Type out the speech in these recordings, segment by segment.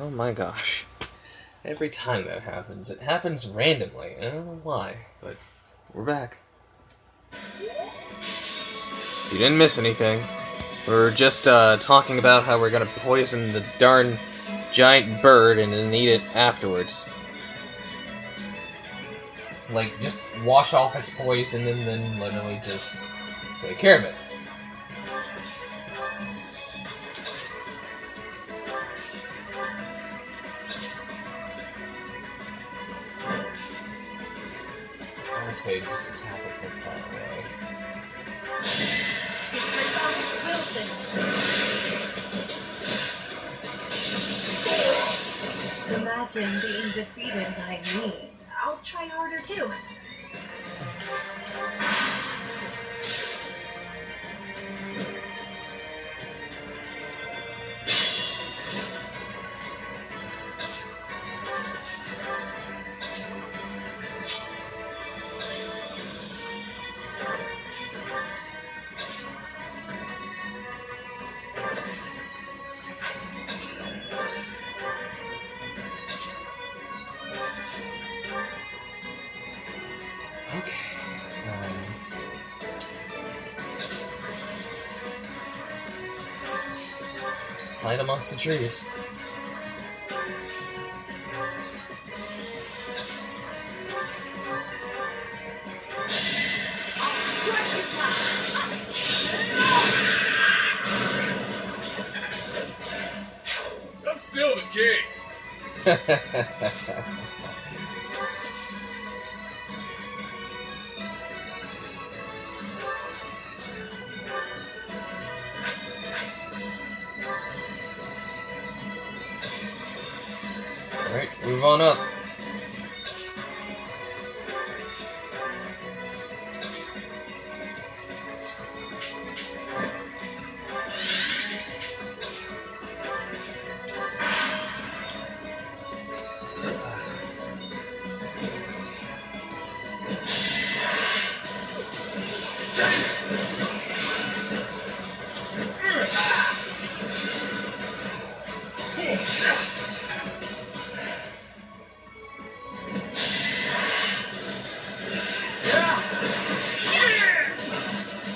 Oh my gosh. Every time that happens, it happens randomly. I don't know why, but we're back. You didn't miss anything. We were just talking about how we're gonna poison the darn giant bird and then eat it afterwards. Like, just wash off its poison and then literally just take care of it. I would say just attack it from far away. Imagine being defeated by me. I'll try harder too. Hide amongst the trees. I'm still the king. Alright, move on up.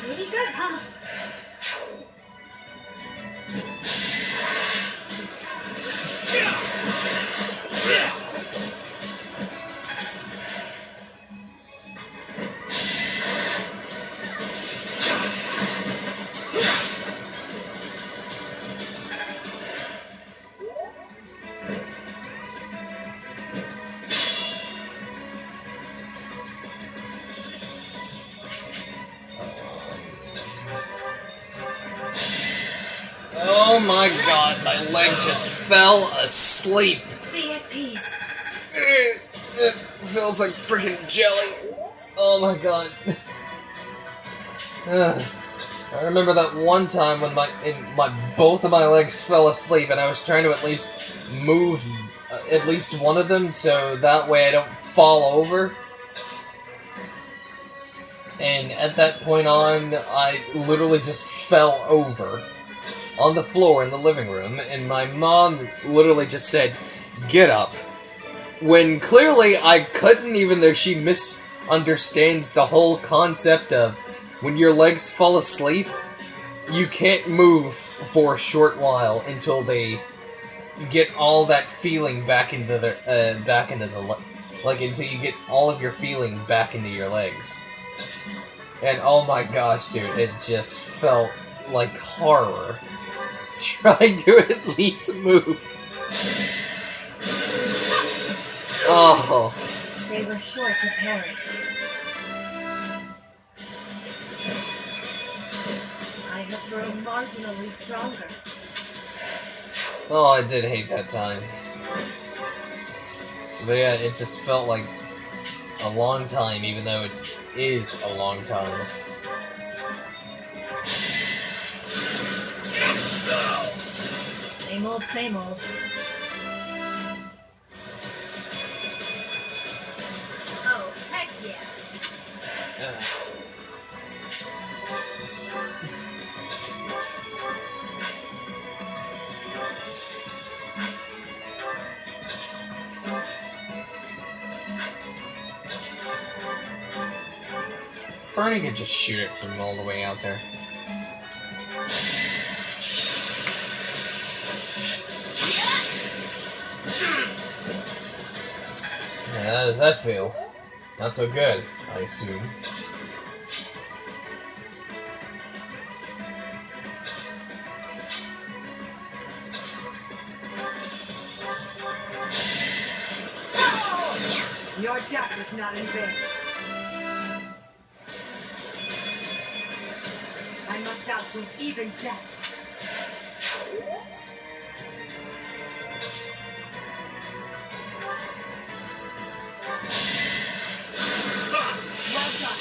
Pretty good, huh? Oh my god, my leg just fell asleep. Be at peace. It feels like freaking jelly. Oh my god. I remember that one time when both of my legs fell asleep and I was trying to at least move at least one of them so that way I don't fall over. And at that point on, I literally just fell over on the floor in the living room, and my mom literally just said, "Get up." When clearly I couldn't, even though she misunderstands the whole concept of when your legs fall asleep, you can't move for a short while until they get all that feeling back into the until you get all of your feeling back into your legs. And oh my gosh, dude, it just felt like horror. Trying to at least move. Oh. They were sure to perish. I have grown marginally stronger. Oh, I did hate that time. But yeah, it just felt like a long time, even though it is a long time. Same old, same old. Oh, heck yeah. Bernie could just shoot it from all the way out there. Yeah, how does that feel? Not so good, I assume. Your death is not in vain. I must outwit even death. Well done.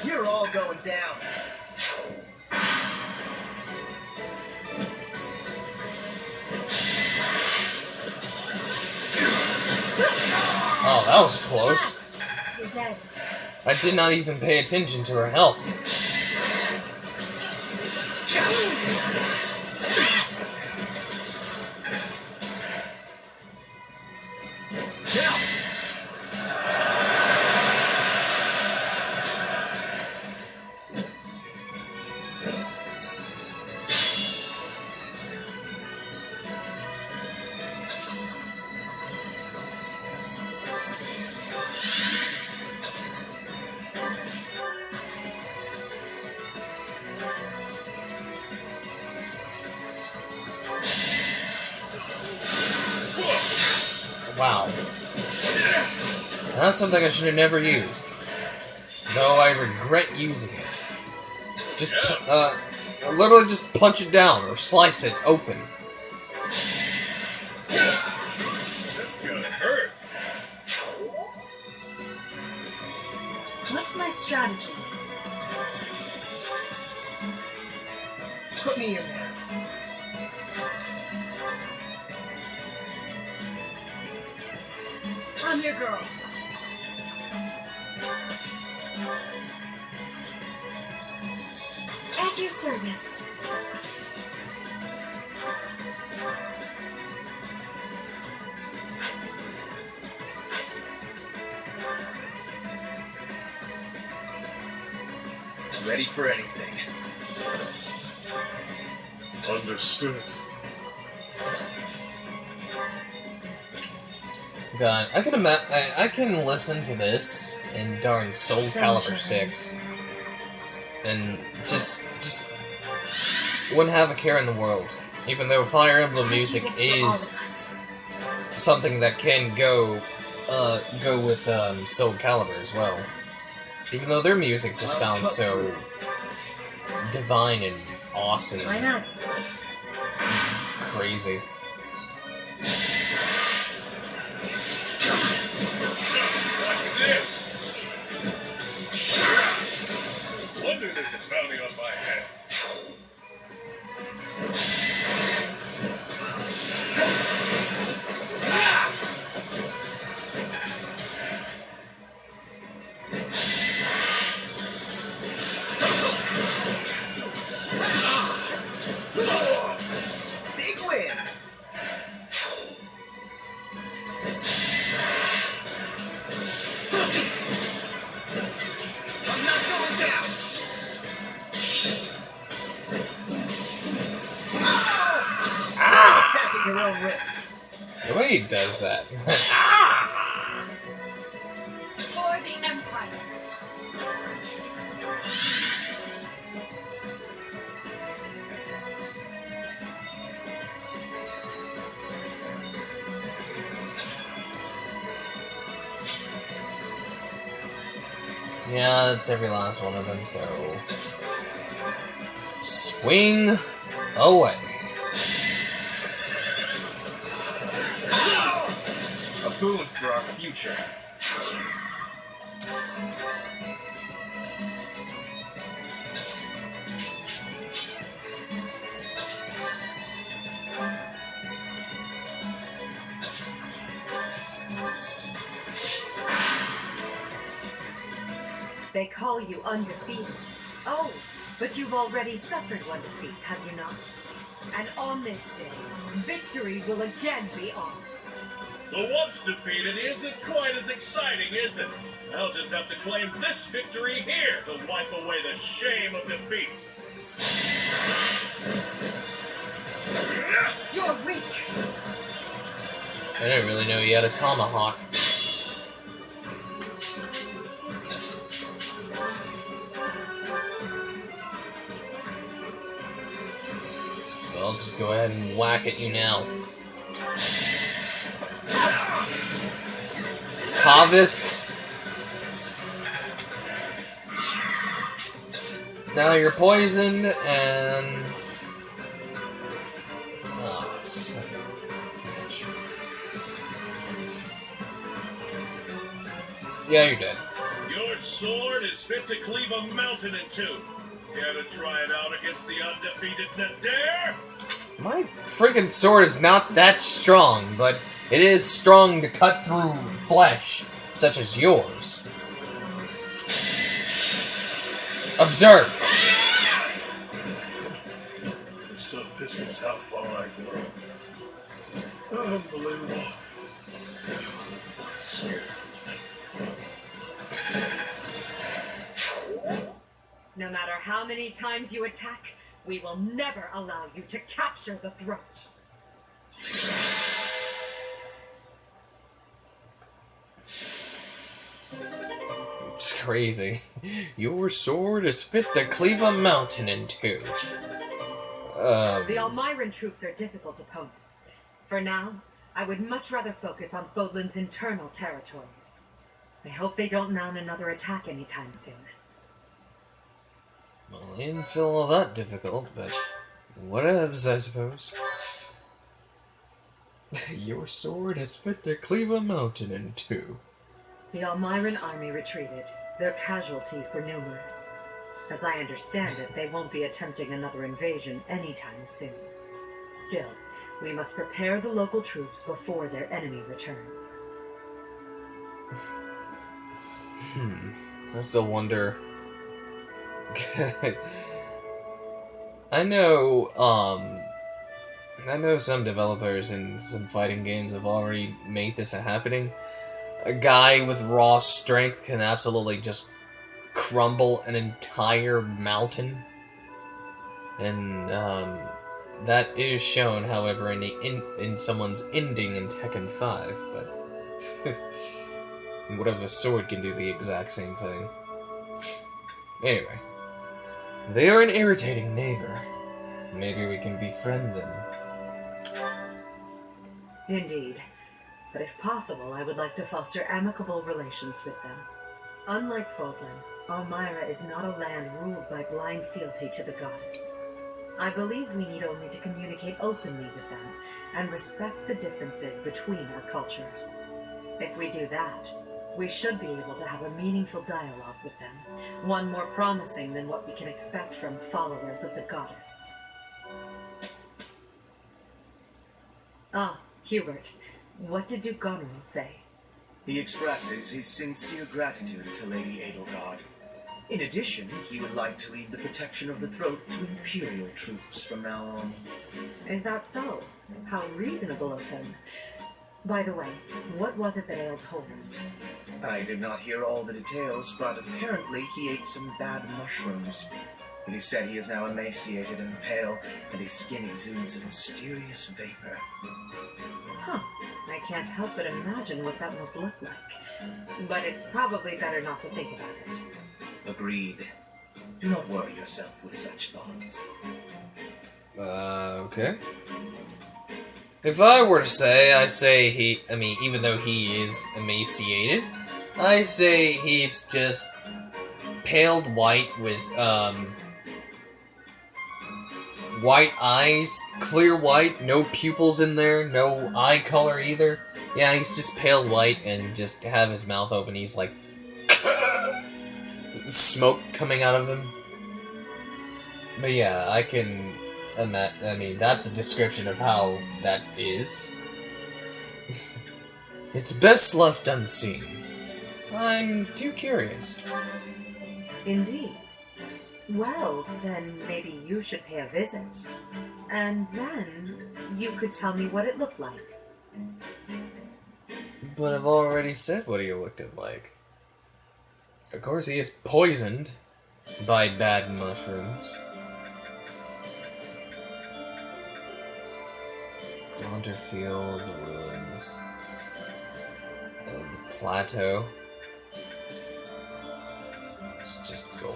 You're all going down. Oh, that was close. You're dead. I did not even pay attention to her health. Wow. That's something I should have never used. Though I regret using it. Just, literally just punch it down or slice it open. That's gonna hurt. What's my strategy? Put me in there. I'm your girl. At your service. Ready for anything. Understood. God, I can listen to this in darn Soul Calibur 6 and just wouldn't have a care in the world. Even though Fire Emblem music is something that can go with Soul Calibur as well. Even though their music just sounds so divine and awesome. Why not? Crazy. What's this? Wonder there's a bounty on my head. Big win. I'm not going down. Attacking your own risk. The way he does that. For the Empire. Yeah, that's every last one of them, so... swing away. A boon for our future. They call you undefeated. Oh, but you've already suffered one defeat, have you not? And on this day, victory will again be ours. The once defeated isn't quite as exciting, is it? I'll just have to claim this victory here to wipe away the shame of defeat. You're weak. I didn't really know he had a tomahawk. Well, I'll just go ahead and whack at you now. Havis. Now you're poisoned and... Oh, son of a bitch. Yeah, you're dead. Your sword is fit to cleave a mountain in two. Care to try it out against the undefeated Nadir? My freaking sword is not that strong, but it is strong to cut through flesh, such as yours. Observe! So this is how far I go. Unbelievable. Scared. No matter how many times you attack, we will never allow you to capture the throat. It's crazy. Your sword is fit to cleave a mountain in two. The Almiran troops are difficult opponents. For now, I would much rather focus on Fodlan's internal territories. I hope they don't mount another attack anytime soon. Well, I didn't feel all that difficult, but whatevs, I suppose. Your sword is fit to cleave a mountain in two. The Almiran army retreated. Their casualties were numerous. As I understand it, they won't be attempting another invasion anytime soon. Still, we must prepare the local troops before their enemy returns. I still wonder... I know some developers in some fighting games have already made this a happening. A guy with raw strength can absolutely just crumble an entire mountain. And, that is shown, however, in someone's ending in Tekken 5, but... what if a sword can do the exact same thing? Anyway. They are an irritating neighbor. Maybe we can befriend them. Indeed. But if possible, I would like to foster amicable relations with them. Unlike Fodlan, Almyra is not a land ruled by blind fealty to the goddess. I believe we need only to communicate openly with them and respect the differences between our cultures. If we do that, we should be able to have a meaningful dialogue with them, one more promising than what we can expect from followers of the goddess. Ah, Hubert, what did Duke Goneril say? He expresses his sincere gratitude to Lady Edelgard. In addition, he would like to leave the protection of the throat to Imperial troops from now on. Is that so? How reasonable of him. By the way, what was it that ailed Holst? I did not hear all the details, but apparently he ate some bad mushrooms. It is said he is now emaciated and pale, and his skin exudes a mysterious vapor. Huh. I can't help but imagine what that must look like. But it's probably better not to think about it. Agreed. Do not worry yourself with such thoughts. Okay. If I were to say, even though he is emaciated, I say he's just paled white with, white eyes, clear white, no pupils in there, no eye color either. Yeah, he's just pale white and just have his mouth open. He's like, smoke coming out of him. But yeah, I can that's a description of how that is. It's best left unseen. I'm too curious. Indeed. Well, then maybe you should pay a visit. And then you could tell me what it looked like. But I've already said what he looked at like. Of course, he is poisoned by bad mushrooms. Wanderfield, the ruins of the plateau. It's just gold.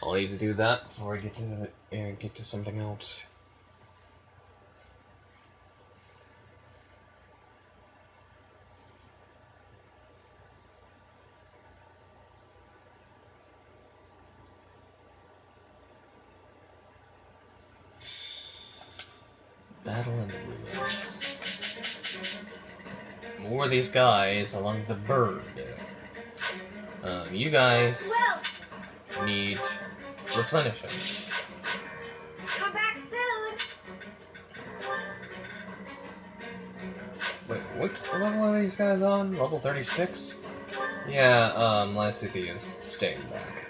I'll need to do that before I get to something else. Battle in the ruins. More of these guys along the bird. You guys need replenishing. Come back soon! Wait, what level are these guys on? Level 36? Yeah, Lysithea is staying back.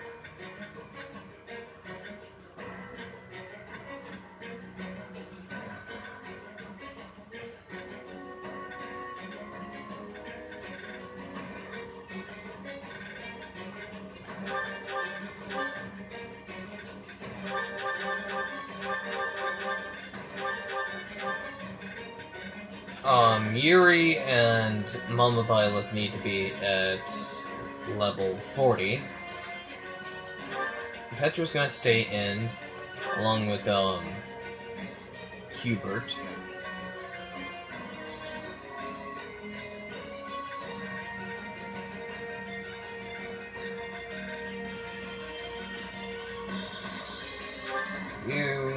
Yuri and Mama Violet need to be at level 40. Petra's gonna stay in, along with, Hubert. So you.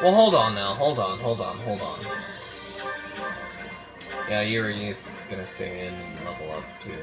Well, hold on now. Hold on. Yeah, Yuri is gonna stay in and level up too.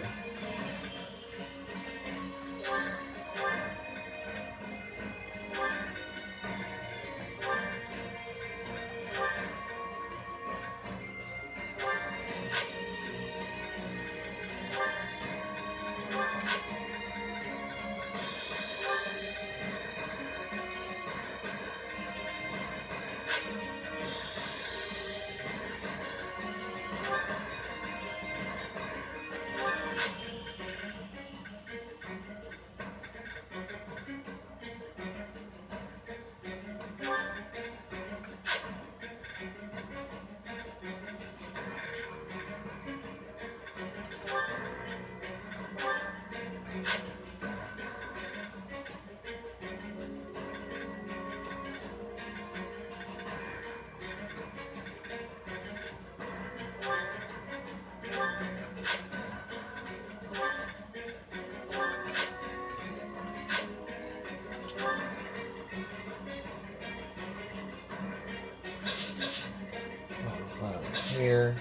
Here.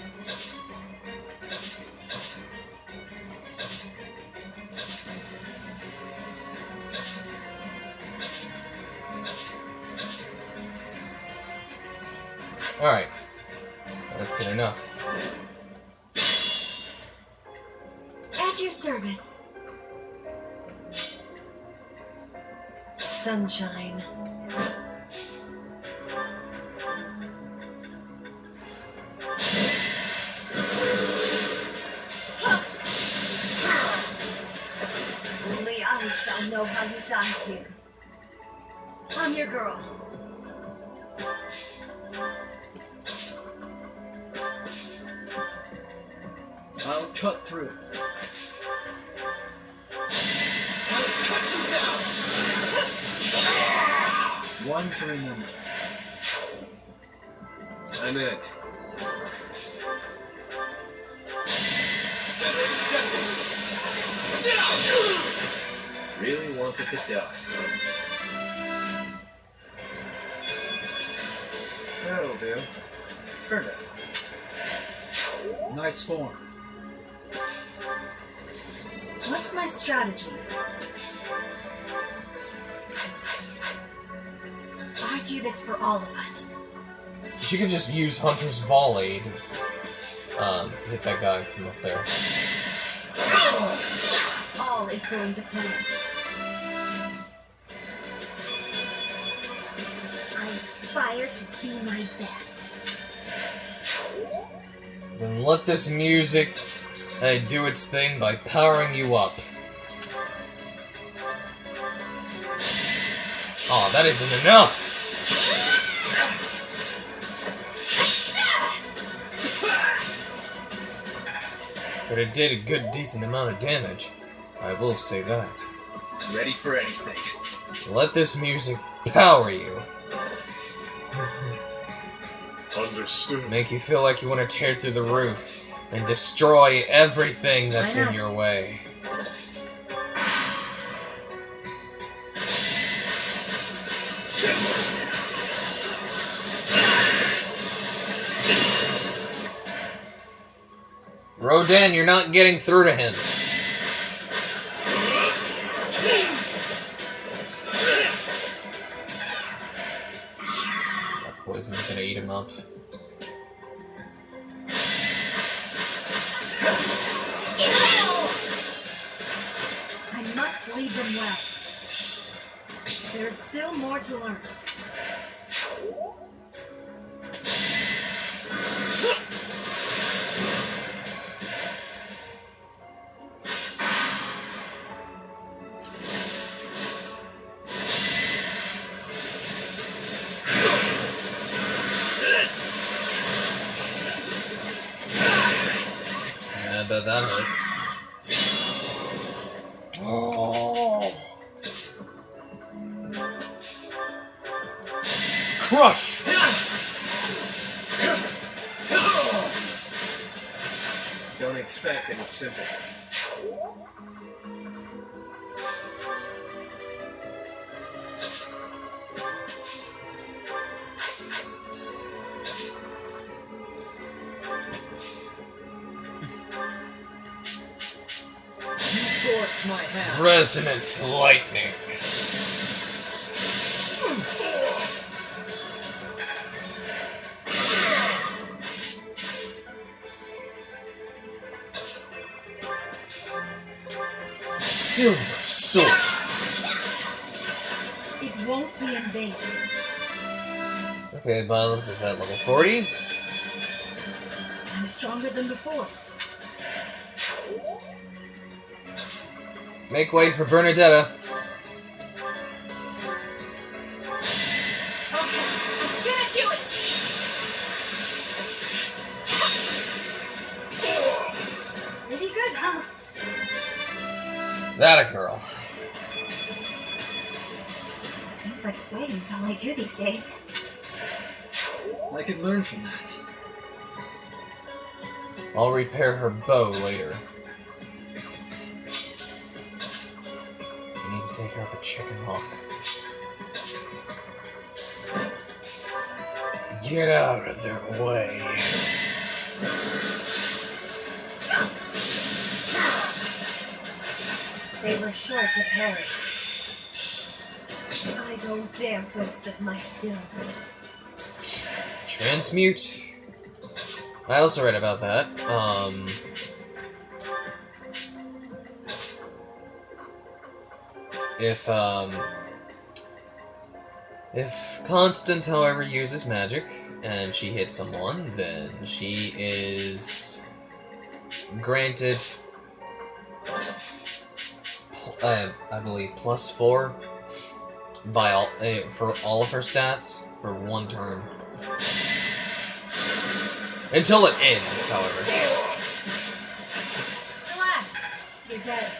Alright. That's good enough. At your service. Sunshine. Only I shall know how you die here. I'm your girl. I'll cut through. I'll cut you down! One to remember. I'm in. Really wanted to die. That'll do. For now. Nice form. What's my strategy? I do this for all of us. She could just use Hunter's Volley to hit that guy from up there. All is going to plan. I aspire to be my best. Then let this music do its thing by powering you up. Oh, that isn't enough! But it did a good, decent amount of damage. I will say that. Ready for anything. Let this music power you. Understood. Make you feel like you want to tear through the roof and destroy everything that's in your way. Rodan, you're not getting through to him. That poison's gonna eat him up. I must lead them well. There is still more to learn. I bet that hurt. Oh. Crush! Don't expect any sympathy. Forced my hand. Resonant lightning. Silver sword. It won't be in vain. Okay, violence is at level 40. I'm stronger than before. Make way for Bernadetta. Gonna do it! Pretty good, huh? That a girl. Seems like fighting's all I do these days. I could learn from that. I'll repair her bow later. I need to take out the chicken hawk. Get out of their way. They were sure to perish. I don't dare boast of my skill. Transmute. I also read about that. If Constance, however, uses magic and she hits someone, then she is granted, I believe, +4 by all for all of her stats for 1 turn. Until it ends, however. Relax. You're dead.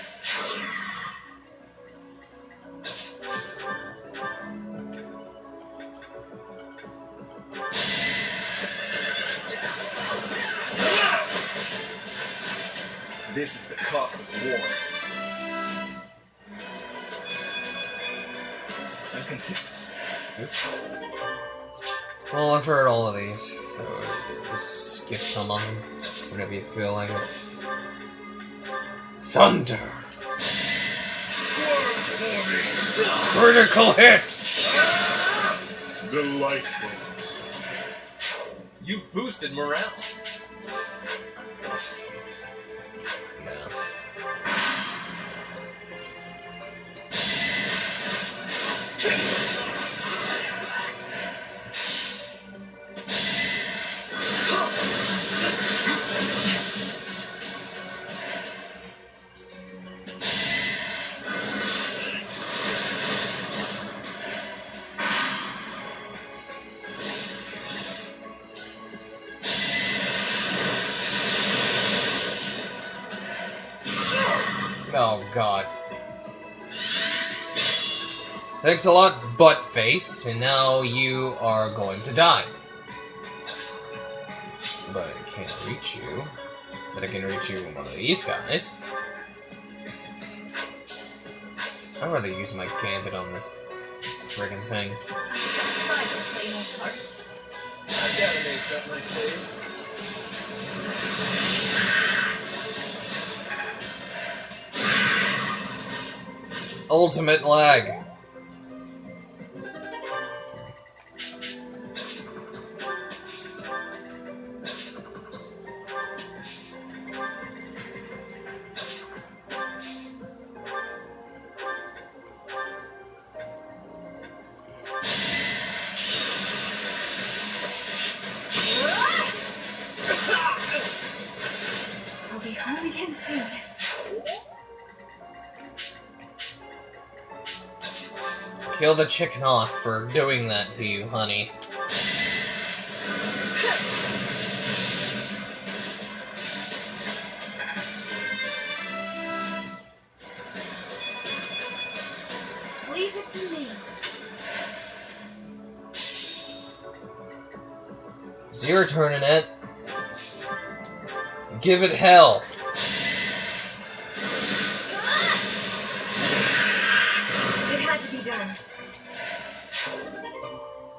This is the cost of war. I'm content. Oops. Well, I've heard all of these, so just skip some of them whenever you feel like it. Thunder! Critical hit! Delightful. You've boosted morale. No. Oh god. Thanks a lot, Buttface, and now you are going to die. But I can't reach you. But I can reach you with one of these guys. I'd rather use my gambit on this friggin' thing. I've got an ace up my sleeve. Ultimate lag. I'll be home again soon. Kill the chicken hawk for doing that to you, honey. Leave it to me. It's your turn, Annette. Give it hell. It had to be done.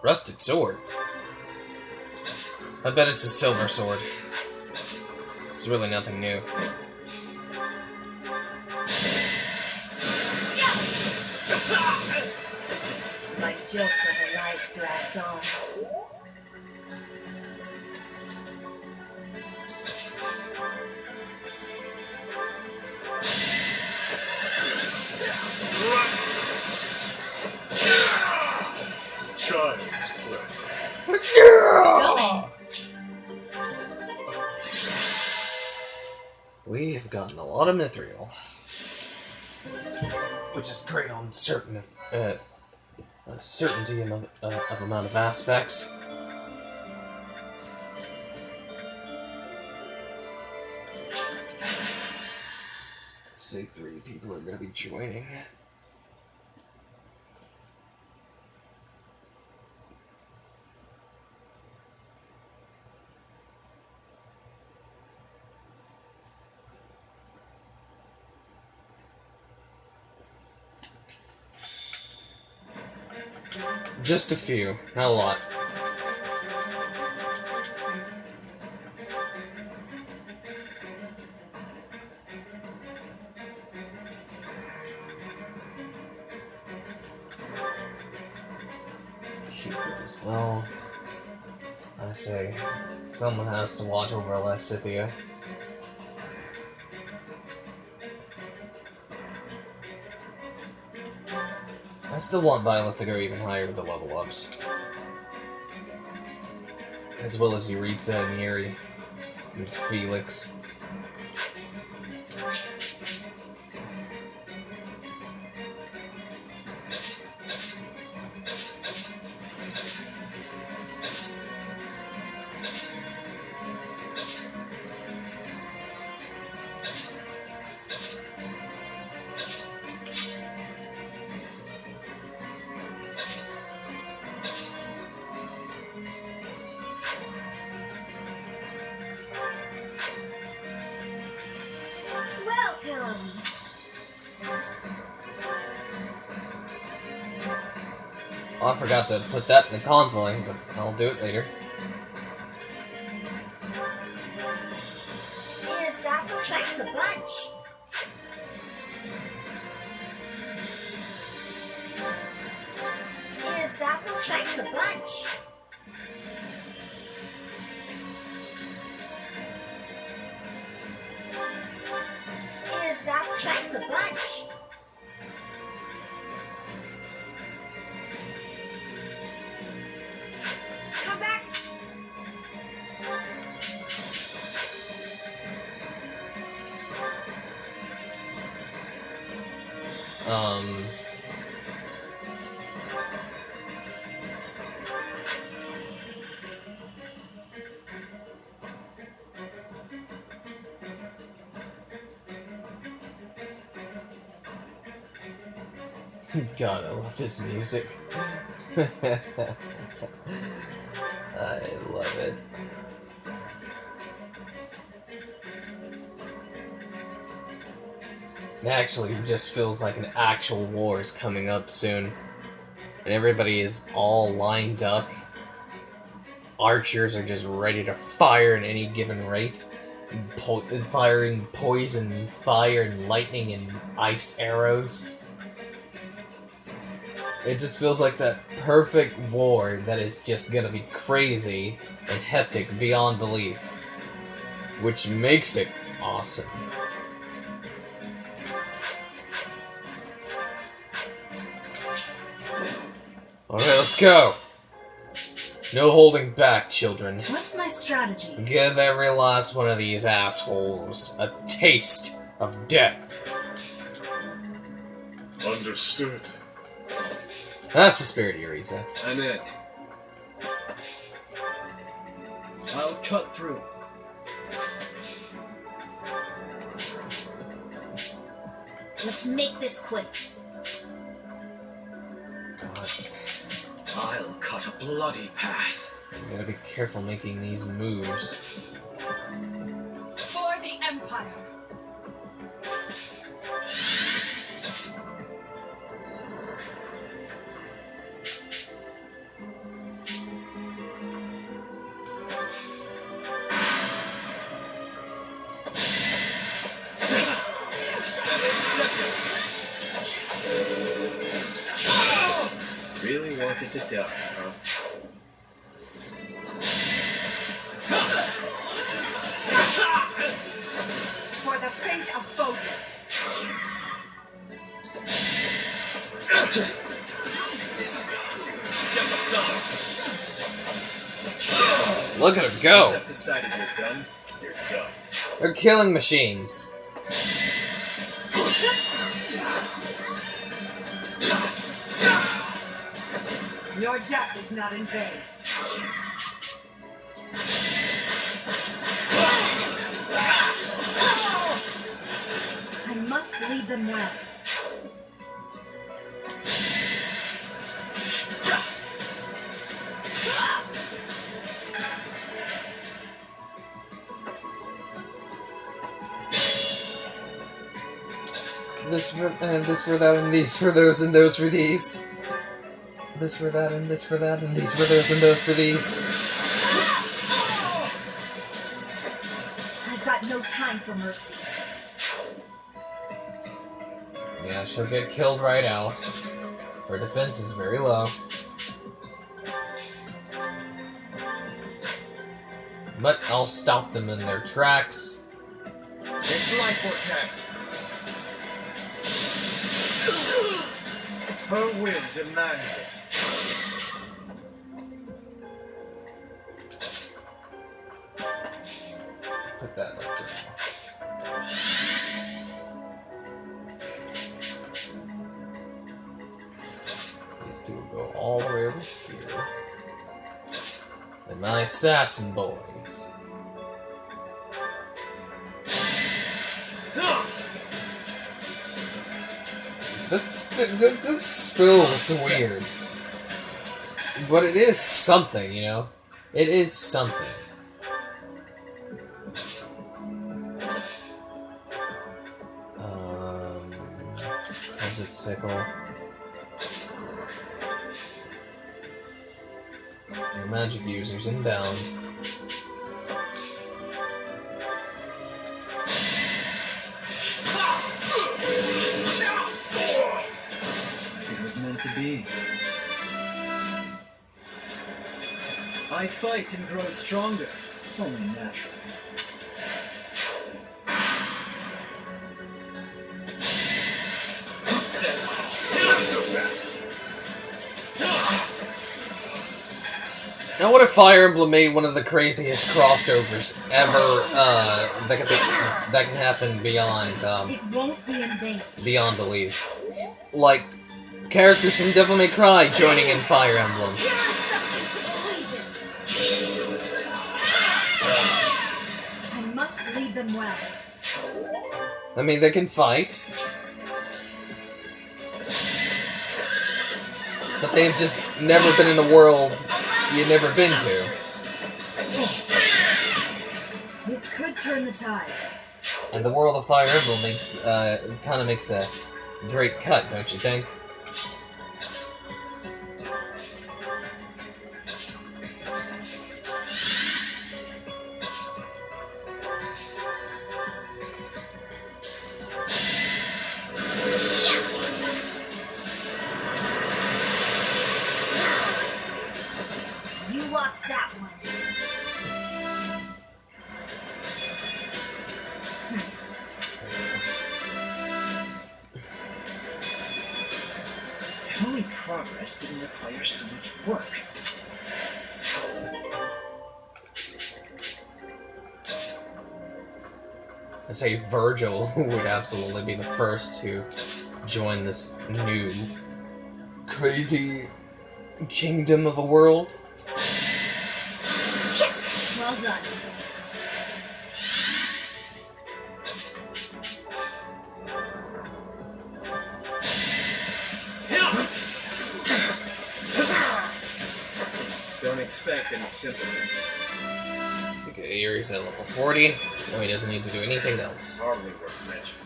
Rusted sword. I bet it's a silver sword. It's really nothing new. My joke of a life drags on. Child's play. Going. We have gotten a lot of mithril. Which is great on certain certainty of amount of aspects. Say 3 people are going to be joining. Just a few, not a lot. Well, I say, someone has to watch over Lysithea. I still want Violet to go even higher with the level ups. As well as Yuritsa and Yuri and Felix. Welcome. Oh, I forgot to put that in the convoy, but I'll do it later. Yeah, Staff, thanks a bunch. Is that the... Thanks a bunch. Is that... Thanks a bunch. Come back. God, I love this music. I love it. It actually just feels like an actual war is coming up soon. And everybody is all lined up. Archers are just ready to fire at any given rate. Firing poison, fire, and lightning and ice arrows. It just feels like that perfect war that is just gonna be crazy and hectic beyond belief. Which makes it awesome. Alright, let's go! No holding back, children. What's my strategy? Give every last one of these assholes a taste of death. Understood. That's the spirit, Eureka. I'm in. I'll cut through. Let's make this quick. I'll cut a bloody path. You gotta be careful making these moves. For the Empire. Really wanted to die, huh? For the fate of Foden. Step aside. Look at him Once go! I've decided you're done, you're done. They're killing machines. Your death is not in vain. I must lead them well. This for that, and these for those, and those for these. This for that, and this for that, and these for those, and those for these. I've got no time for mercy. Yeah, she'll get killed right out. Her defense is very low. But I'll stop them in their tracks. It's life or death. Her will demands it. Put that like this. These two will go all the way over here. And my assassin boys. This feels weird. But it is something, you know? It is something. How's it sickle? Your magic users inbound. It was meant to be. I fight and grow stronger, only naturally. Says, not so fast. Now, what if Fire Emblem made one of the craziest crossovers ever that can happen beyond It won't be in vain. beyond belief? Like characters from Devil May Cry joining in Fire Emblem. Here is something to believe in. I must lead them well. I mean, they can fight, but they've just never been in a world you've never been to. This could turn the tides. And the world of Fire Emblem makes kind of makes a great cut, don't you think? You lost that one. If only progress didn't require so much work. I say Virgil would absolutely be the first to join this new crazy kingdom of a world. Well done. Don't expect any sympathy. Okay, Yuri's at level 40. No, he doesn't need to do anything else. Hardly worth mentioning.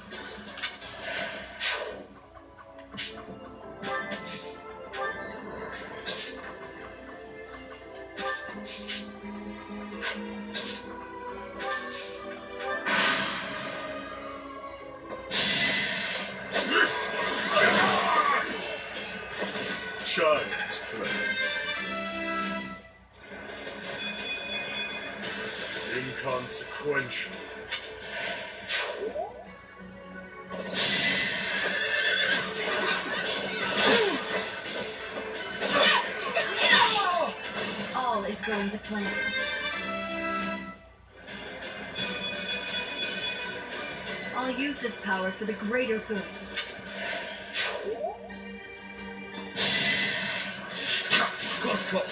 Child's play. Inconsequential. All is going to plan. I'll use this power for the greater good. Close call.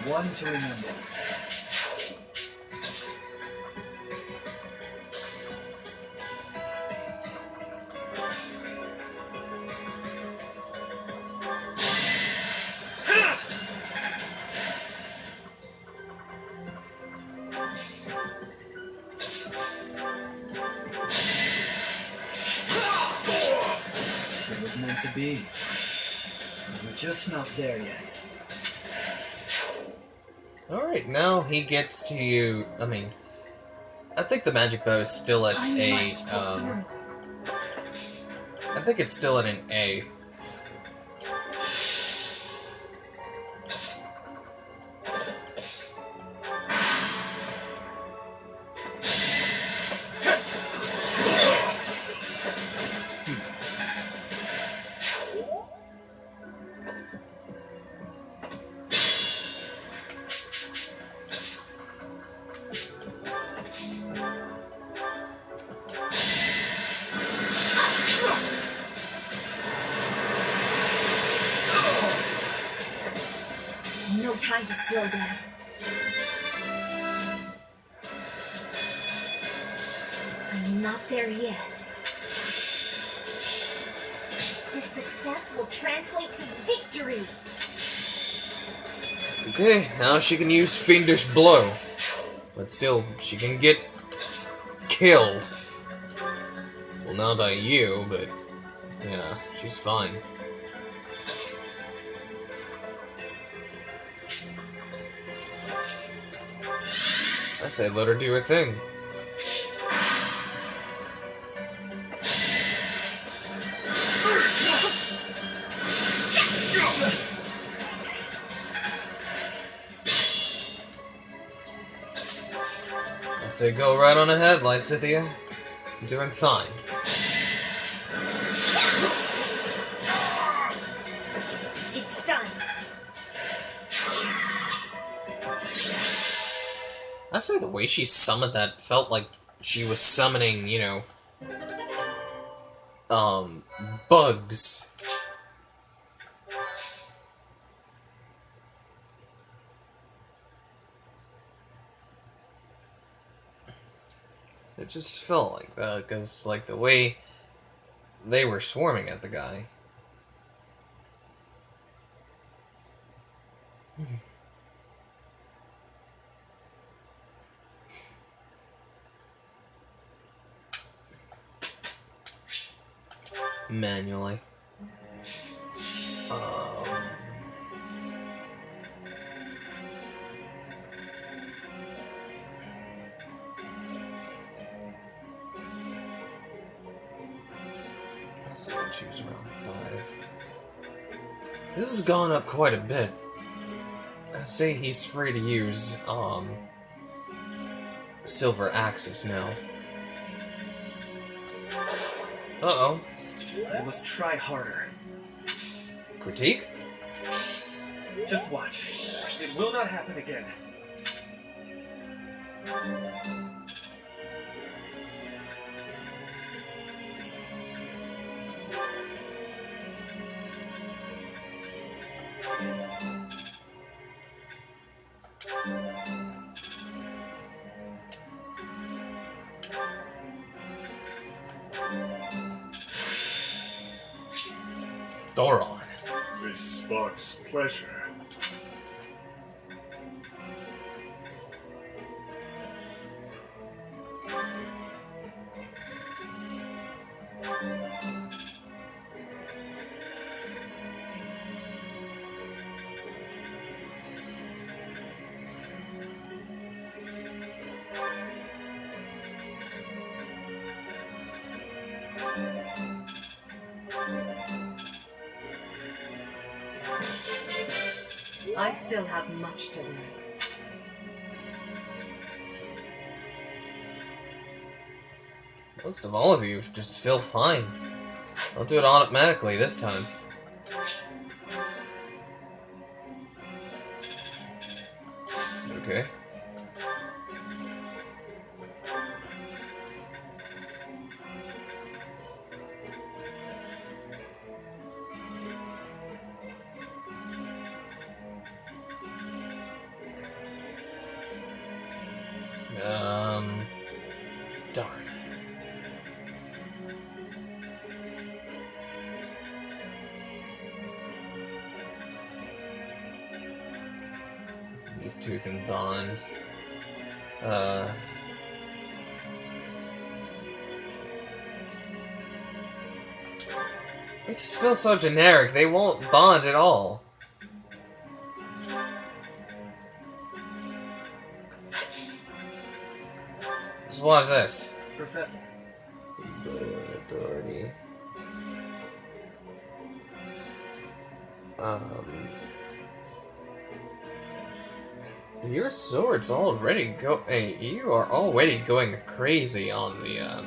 One to remember. It was meant to be. We're just not there yet. Alright, now he gets to you. I mean, I think the magic bow is still at I a. must pull through. I think it's still at an A. No time to slow down. I'm not there yet. This success will translate to victory. Okay, now she can use Fiendish Blow. But still, she can get killed. Well, not by you, but yeah, she's fine. I say let her do her thing. I say go right on ahead, Lysithea. You're doing fine. It's done. I say the way she summoned that felt like she was summoning, you know, bugs. It just felt like that, because, like, the way they were swarming at the guy. Manually. Let's see what choose around 5. This has gone up quite a bit. I say he's free to use, Silver Axis now. Uh-oh. I must try harder. Critique? Just watch. It will not happen again. Thoron. This sparks pleasure. I still have much to learn. Most of all of you just feel fine. Don't do it automatically this time. Okay. Darn. These two can bond. It just feels so generic. They won't bond at all. Just watch this. Professor. Authority. Your sword's already you are already going crazy on the,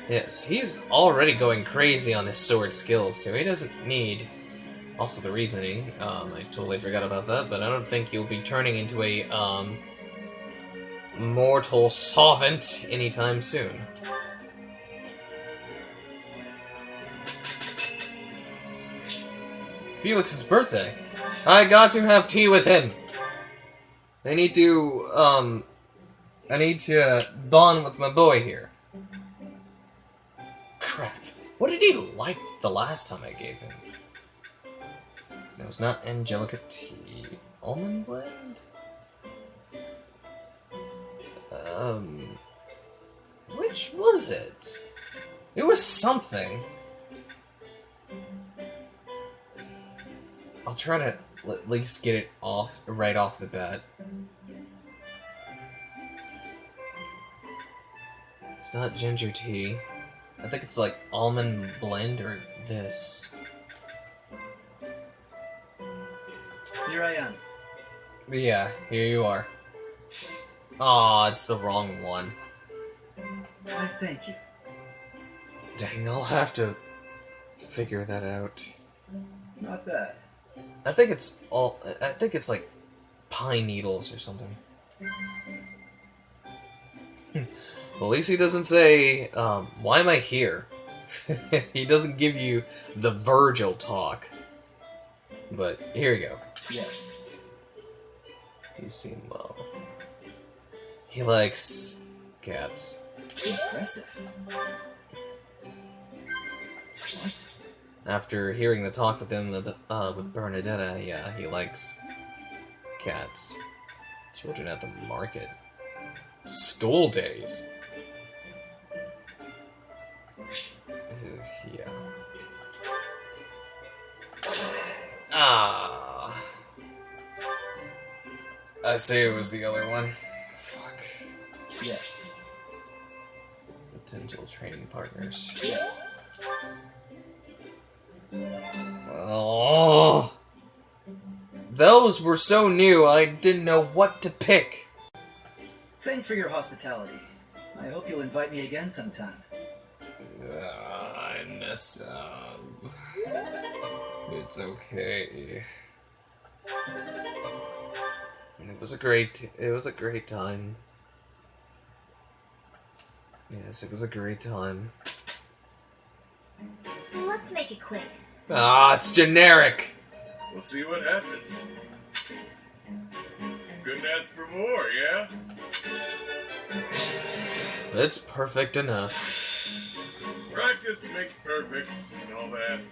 Yes, he's already going crazy on his sword skills, so he doesn't need... Also the reasoning, I totally forgot about that, but I don't think you'll be turning into a, mortal solvent anytime soon. Felix's birthday. I got to have tea with him. I need to bond with my boy here. Crap. What did he like the last time I gave him? It was not Angelica tea. almond blend? Which was it? It was something. I'll try to at least get it off right off the bat. It's not ginger tea. I think it's like almond blend or this. Here I am. Yeah, here you are. Aw, it's the wrong one. I thank you. Dang, I'll have to figure that out. Not bad. I think it's like pine needles or something. Well, at least he doesn't say, why am I here? He doesn't give you the Virgil talk. But, here you go. Yes. You seem well. He likes cats. Impressive. What? After hearing the talk with him with Bernadetta, yeah, he likes cats. Children at the market. School days. Yeah. Ah. I say it was the other one. Fuck. Yes. Potential training partners. Yes. Oh. Those were so new, I didn't know what to pick. Thanks for your hospitality. I hope you'll invite me again sometime. I messed up. It's okay. It was a great time. Yes, it was a great time. Let's make it quick. Ah, it's generic! We'll see what happens. Couldn't ask for more, yeah? It's perfect enough. Practice makes perfect and all that.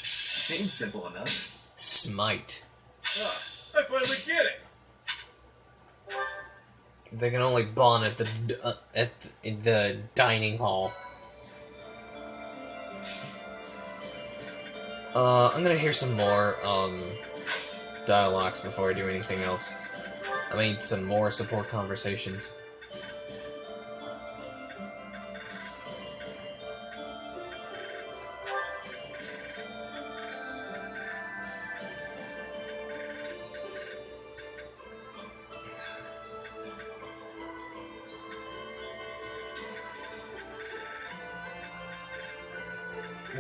Seems simple enough. Smite. Ah, I finally get it! They can only bond in the dining hall. I'm gonna hear some more dialogues before I do anything else. I mean, some more support conversations.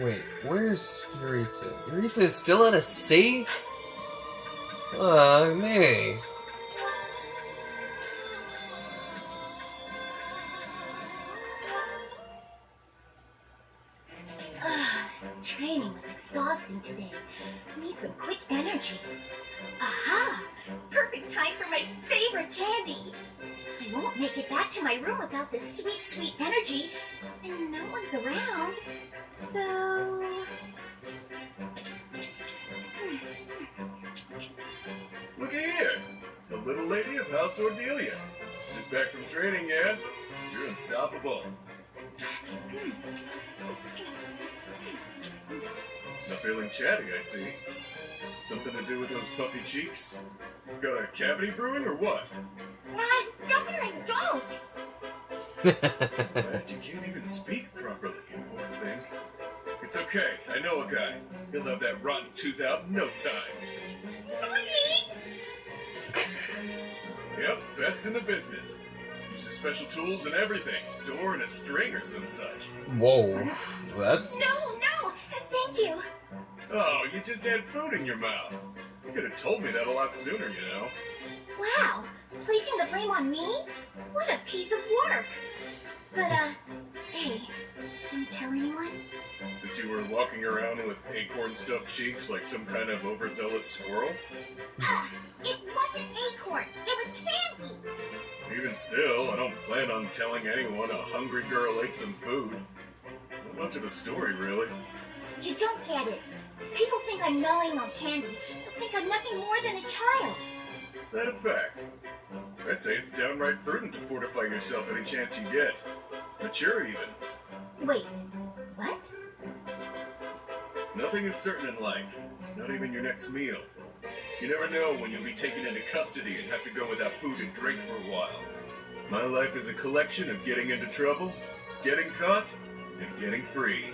Wait, where's Yuritsa? Yuritsa is still at a sea? Me. Training was exhausting today. Need some quick energy. Aha! Perfect time for my favorite candy. I won't make it back to my room without this sweet, sweet energy, and no one's around. So... Looky here! It's the little lady of House Ordelia. Just back from training, yeah? You're unstoppable. Not feeling chatty, I see. Something to do with those puffy cheeks? Got a cavity brewing or what? I definitely don't! So bad you can't even speak properly, you poor thing. It's okay, I know a guy. He'll have that rotten tooth out in no time. Yep, best in the business. Uses special tools and everything. Door and a string or some such. Whoa, that's... No, thank you. Oh, you just had food in your mouth. You could have told me that a lot sooner, you know. Wow, placing the blame on me? What a piece of work. But, hey, don't tell anyone. That you were walking around with acorn-stuffed cheeks like some kind of overzealous squirrel? It wasn't acorns, it was candy. Even still, I don't plan on telling anyone a hungry girl ate some food. Not much of a story, really. You don't get it. If people think I'm gnawing on candy, they'll think I'm nothing more than a child. That a fact? I'd say it's downright prudent to fortify yourself any chance you get. Mature even. Wait, what? Nothing is certain in life, not even your next meal. You never know when you'll be taken into custody and have to go without food and drink for a while. My life is a collection of getting into trouble, getting caught, and getting free.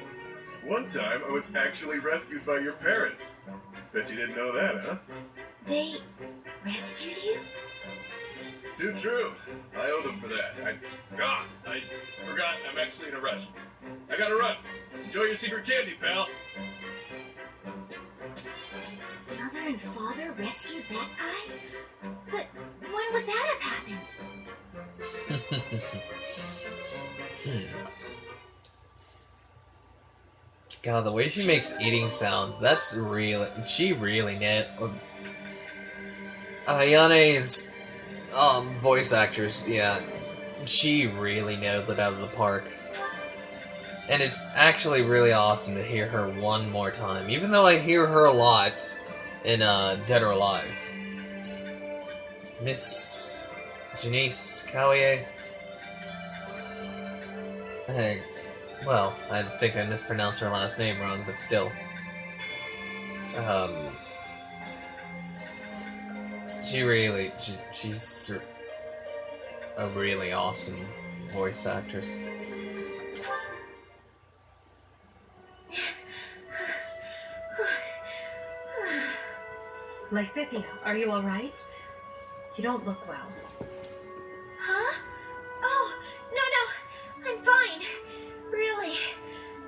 One time, I was actually rescued by your parents. Bet you didn't know that, huh? They rescued you? Too true. I owe them for that. I forgot I'm actually in a rush. I gotta run. Enjoy your secret candy, pal. Mother and father rescued that guy? But when would that have happened? God, the way she makes eating sounds, that's really... She really nailed... Ayane's voice actress, yeah, she really nailed it out of the park. And it's actually really awesome to hear her one more time, even though I hear her a lot in Dead or Alive. Miss Janice Kawaye. Hey, well, I think I mispronounced her last name wrong, but still. She's a really awesome voice actress. Lysithea, are you alright? You don't look well. Huh? Oh, no, I'm fine. Really.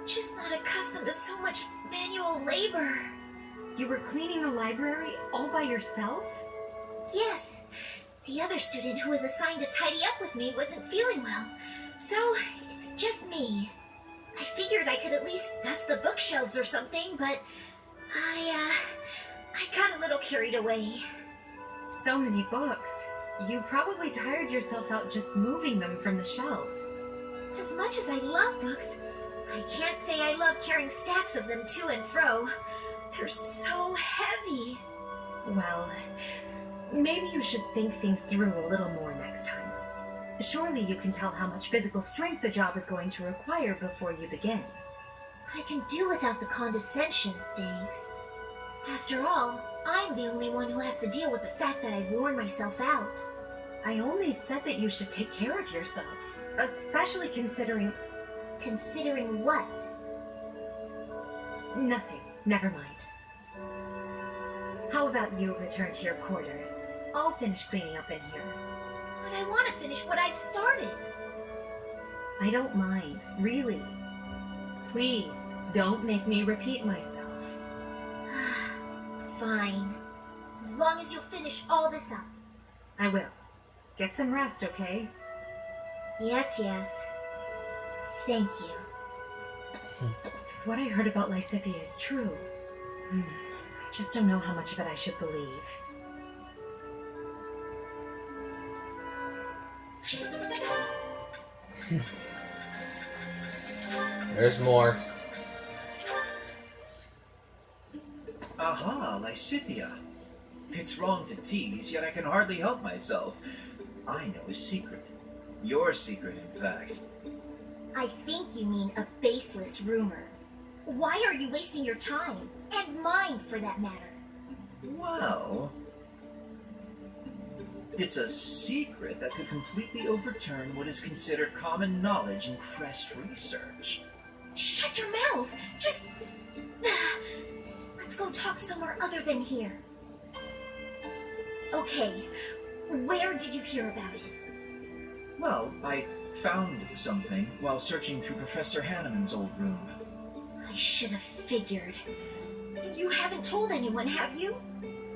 Just not accustomed to so much manual labor. You were cleaning the library all by yourself? Yes. The other student who was assigned to tidy up with me wasn't feeling well, so it's just me. I figured I could at least dust the bookshelves or something, but I got a little carried away. So many books. You probably tired yourself out just moving them from the shelves. As much as I love books, I can't say I love carrying stacks of them to and fro. They're so heavy. Well, maybe you should think things through a little more next time. Surely you can tell how much physical strength the job is going to require before you begin. I can do without the condescension, thanks. After all, I'm the only one who has to deal with the fact that I've worn myself out. I only said that you should take care of yourself, especially considering... Considering what? Nothing. Never mind. How about you return to your quarters? I'll finish cleaning up in here. But I want to finish what I've started. I don't mind, really. Please, don't make me repeat myself. Fine. As long as you'll finish all this up. I will. Get some rest, okay? Yes. Thank you. If what I heard about Lysithea is true, I just don't know how much of it I should believe. There's more. Aha, Lysithea. It's wrong to tease, yet I can hardly help myself. I know a secret. Your secret, in fact. I think you mean a baseless rumor. Why are you wasting your time? And mine, for that matter. Well, it's a secret that could completely overturn what is considered common knowledge in Crest research. Shut your mouth! Just... Let's go talk somewhere other than here. Okay, where did you hear about it? Well, I found something while searching through Professor Hanneman's old room. I should have figured. You haven't told anyone, have you?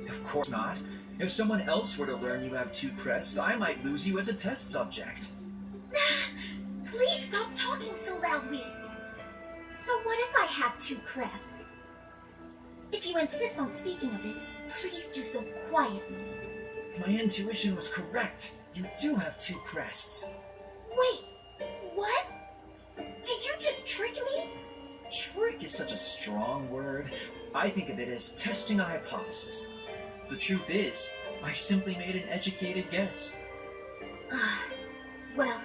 Of course not. If someone else were to learn you have 2 crests, I might lose you as a test subject. Please stop talking so loudly. So what if I have 2 crests? If you insist on speaking of it, please do so quietly. My intuition was correct. You do have 2 crests. Wait, what? Did you just trick me? Trick is such a strong word. I think of it as testing a hypothesis. The truth is, I simply made an educated guess. Well,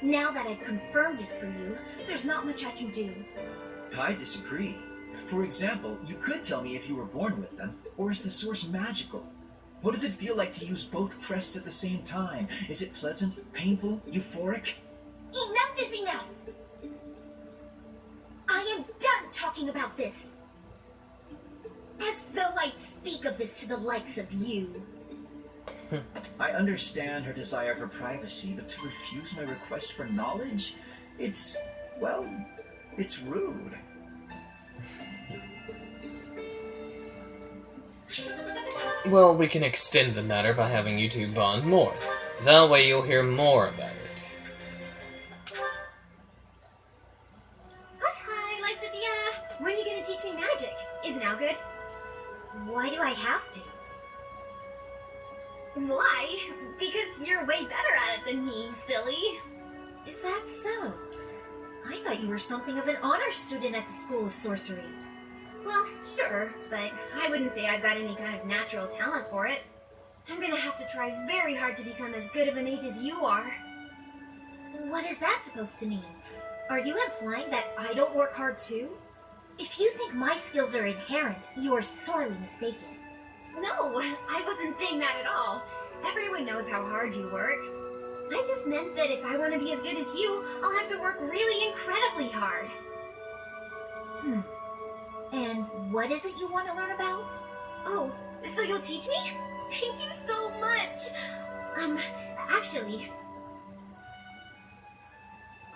now that I've confirmed it for you, there's not much I can do. I disagree. For example, you could tell me if you were born with them, or is the source magical? What does it feel like to use both crests at the same time? Is it pleasant, painful, euphoric? Enough is enough! I am done talking about this. As though I'd speak of this to the likes of you. I understand her desire for privacy, but to refuse my request for knowledge? It's rude. Well, we can extend the matter by having you two bond more. That way you'll hear more about it. Hi, Lysithea! When are you gonna teach me magic? Is now good? Why do I have to? Why? Because you're way better at it than me, silly. Is that so? I thought you were something of an honor student at the School of Sorcery. Well, sure, but I wouldn't say I've got any kind of natural talent for it. I'm gonna have to try very hard to become as good of a mage as you are. What is that supposed to mean? Are you implying that I don't work hard too? If you think my skills are inherent, you are sorely mistaken. No, I wasn't saying that at all. Everyone knows how hard you work. I just meant that if I want to be as good as you, I'll have to work really incredibly hard. And what is it you want to learn about? Oh, so you'll teach me? Thank you so much. Actually...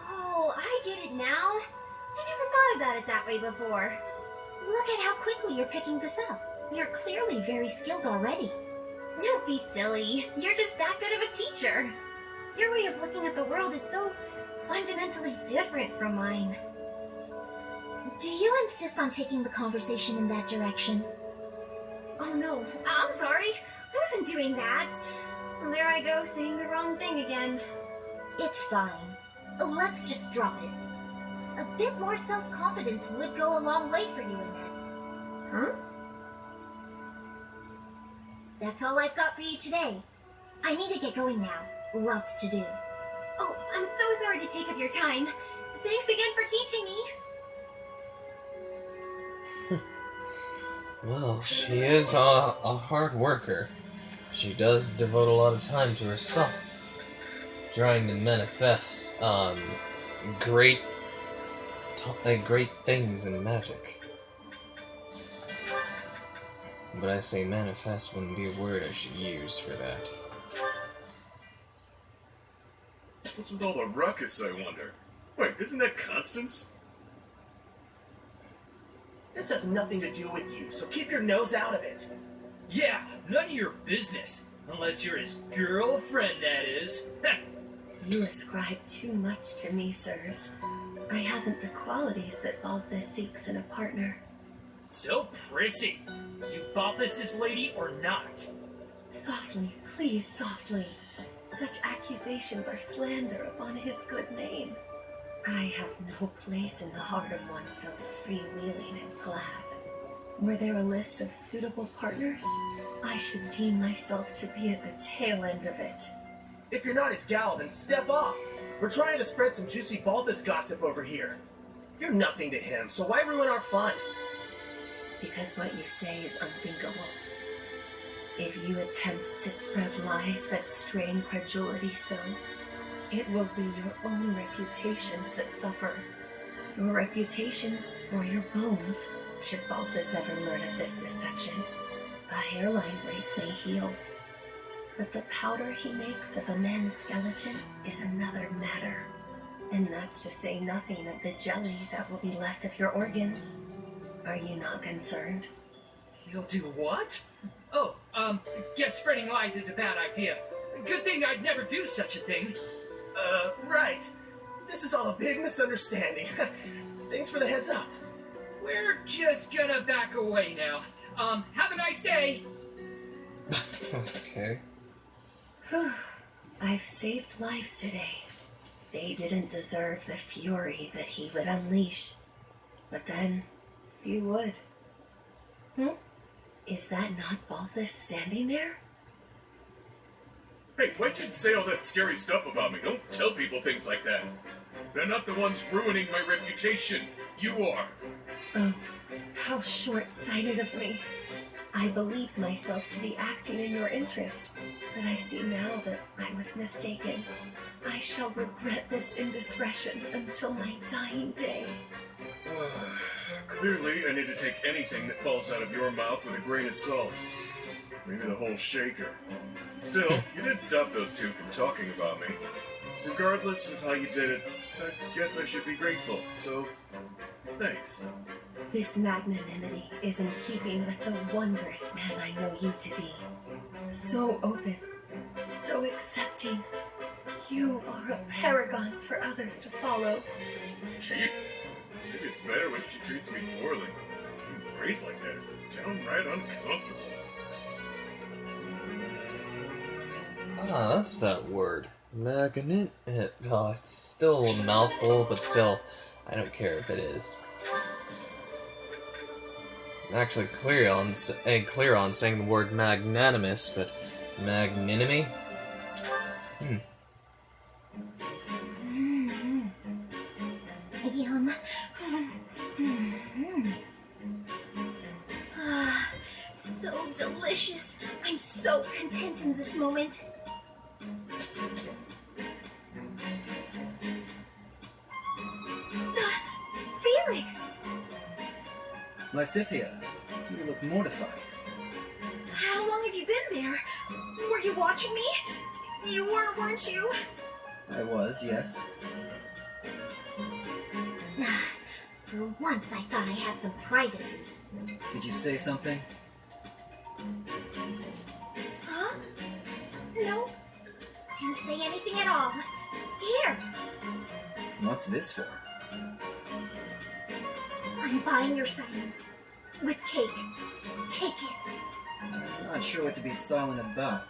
Oh, I get it now. I never thought about it that way before. Look at how quickly you're picking this up. You're clearly very skilled already. Don't be silly. You're just that good of a teacher. Your way of looking at the world is so fundamentally different from mine. Do you insist on taking the conversation in that direction? Oh no, I'm sorry. I wasn't doing that. There I go, saying the wrong thing again. It's fine. Let's just drop it. A bit more self-confidence would go a long way for you in that. Huh? That's all I've got for you today. I need to get going now. Lots to do. Oh, I'm so sorry to take up your time. Thanks again for teaching me. Well, she is a hard worker. She does devote a lot of time to herself, trying to manifest great things in magic. But I say manifest wouldn't be a word I should use for that. What's with all the ruckus, I wonder? Wait, isn't that Constance? This has nothing to do with you, so keep your nose out of it. Yeah, none of your business. Unless you're his girlfriend, that is. You ascribe too much to me, sirs. I haven't the qualities that Balthus seeks in a partner. So prissy. You bought this lady or not? Softly, please, softly. Such accusations are slander upon his good name. I have no place in the heart of one so freewheeling and glad. Were there a list of suitable partners, I should deem myself to be at the tail end of it. If you're not his gal, then step off. We're trying to spread some juicy Balthus gossip over here. You're nothing to him, so why ruin our fun? Because what you say is unthinkable. If you attempt to spread lies that strain credulity so, it will be your own reputations that suffer. Your reputations or your bones, should Balthus ever learn of this deception. A hairline break may heal, but the powder he makes of a man's skeleton is another matter. And that's to say nothing of the jelly that will be left of your organs. Are you not concerned? He'll do what? Oh, guess spreading lies is a bad idea. Good thing I'd never do such a thing. Right. This is all a big misunderstanding. Thanks for the heads up. We're just gonna back away now. Have a nice day. Okay. I've saved lives today. They didn't deserve the fury that he would unleash. But then, few would. Is that not Balthus standing there? Hey, why'd you say all that scary stuff about me? Don't tell people things like that. They're not the ones ruining my reputation. You are. Oh, how short-sighted of me. I believed myself to be acting in your interest, but I see now that I was mistaken. I shall regret this indiscretion until my dying day. Clearly, I need to take anything that falls out of your mouth with a grain of salt. Maybe the whole shaker. Still, you did stop those two from talking about me. Regardless of how you did it, I guess I should be grateful, so thanks. This magnanimity is in keeping with the wondrous man I know you to be. So open, so accepting. You are a paragon for others to follow. Gee, maybe it's better when she treats me poorly. Being praised like that is downright uncomfortable. Ah, that's that word. Magnet. Oh, it's still a mouthful, but still, I don't care if it is. Actually, Clearon saying the word magnanimous, but magnanimity? Yum. So delicious. I'm so content in this moment. Felix! Lysithea, you look mortified. How long have you been there? Were you watching me? You were, weren't you? I was, yes. For once, I thought I had some privacy. Did you say something? Huh? No. Didn't say anything at all. Here. What's this for? I'm buying your silence. With cake. Take it. I'm not sure what to be silent about.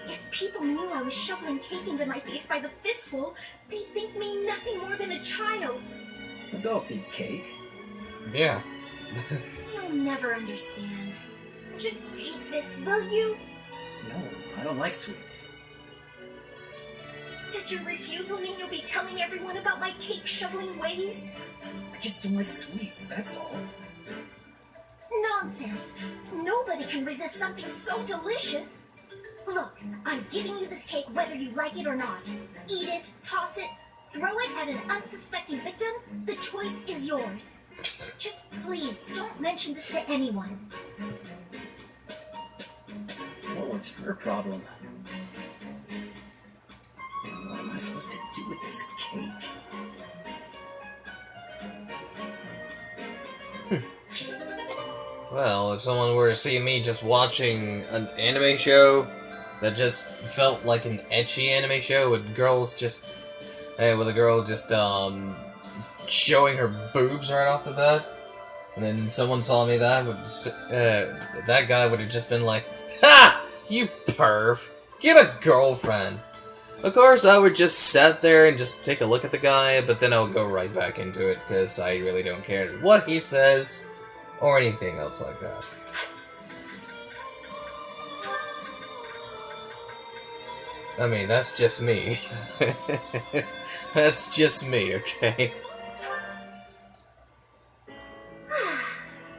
If people knew I was shoveling cake into my face by the fistful, they'd think me nothing more than a child. Adults eat cake. Yeah. You'll never understand. Just take this, will you? No, I don't like sweets. Does your refusal mean you'll be telling everyone about my cake shoveling ways? I just don't like sweets, that's all. Nonsense. Nobody can resist something so delicious. Look, I'm giving you this cake whether you like it or not. Eat it, toss it, throw it at an unsuspecting victim. The choice is yours. Just please don't mention this to anyone. What was her problem? What am I supposed to do with this cake? Well, if someone were to see me just watching an anime show that just felt like an ecchi anime show with girls just... with a girl just, showing her boobs right off the bat, and then someone saw me that guy would have just been like, "Ha! You perv! Get a girlfriend!" Of course, I would just sit there and just take a look at the guy, but then I would go right back into it, because I really don't care what he says, or anything else like that. I mean, that's just me. That's just me, okay?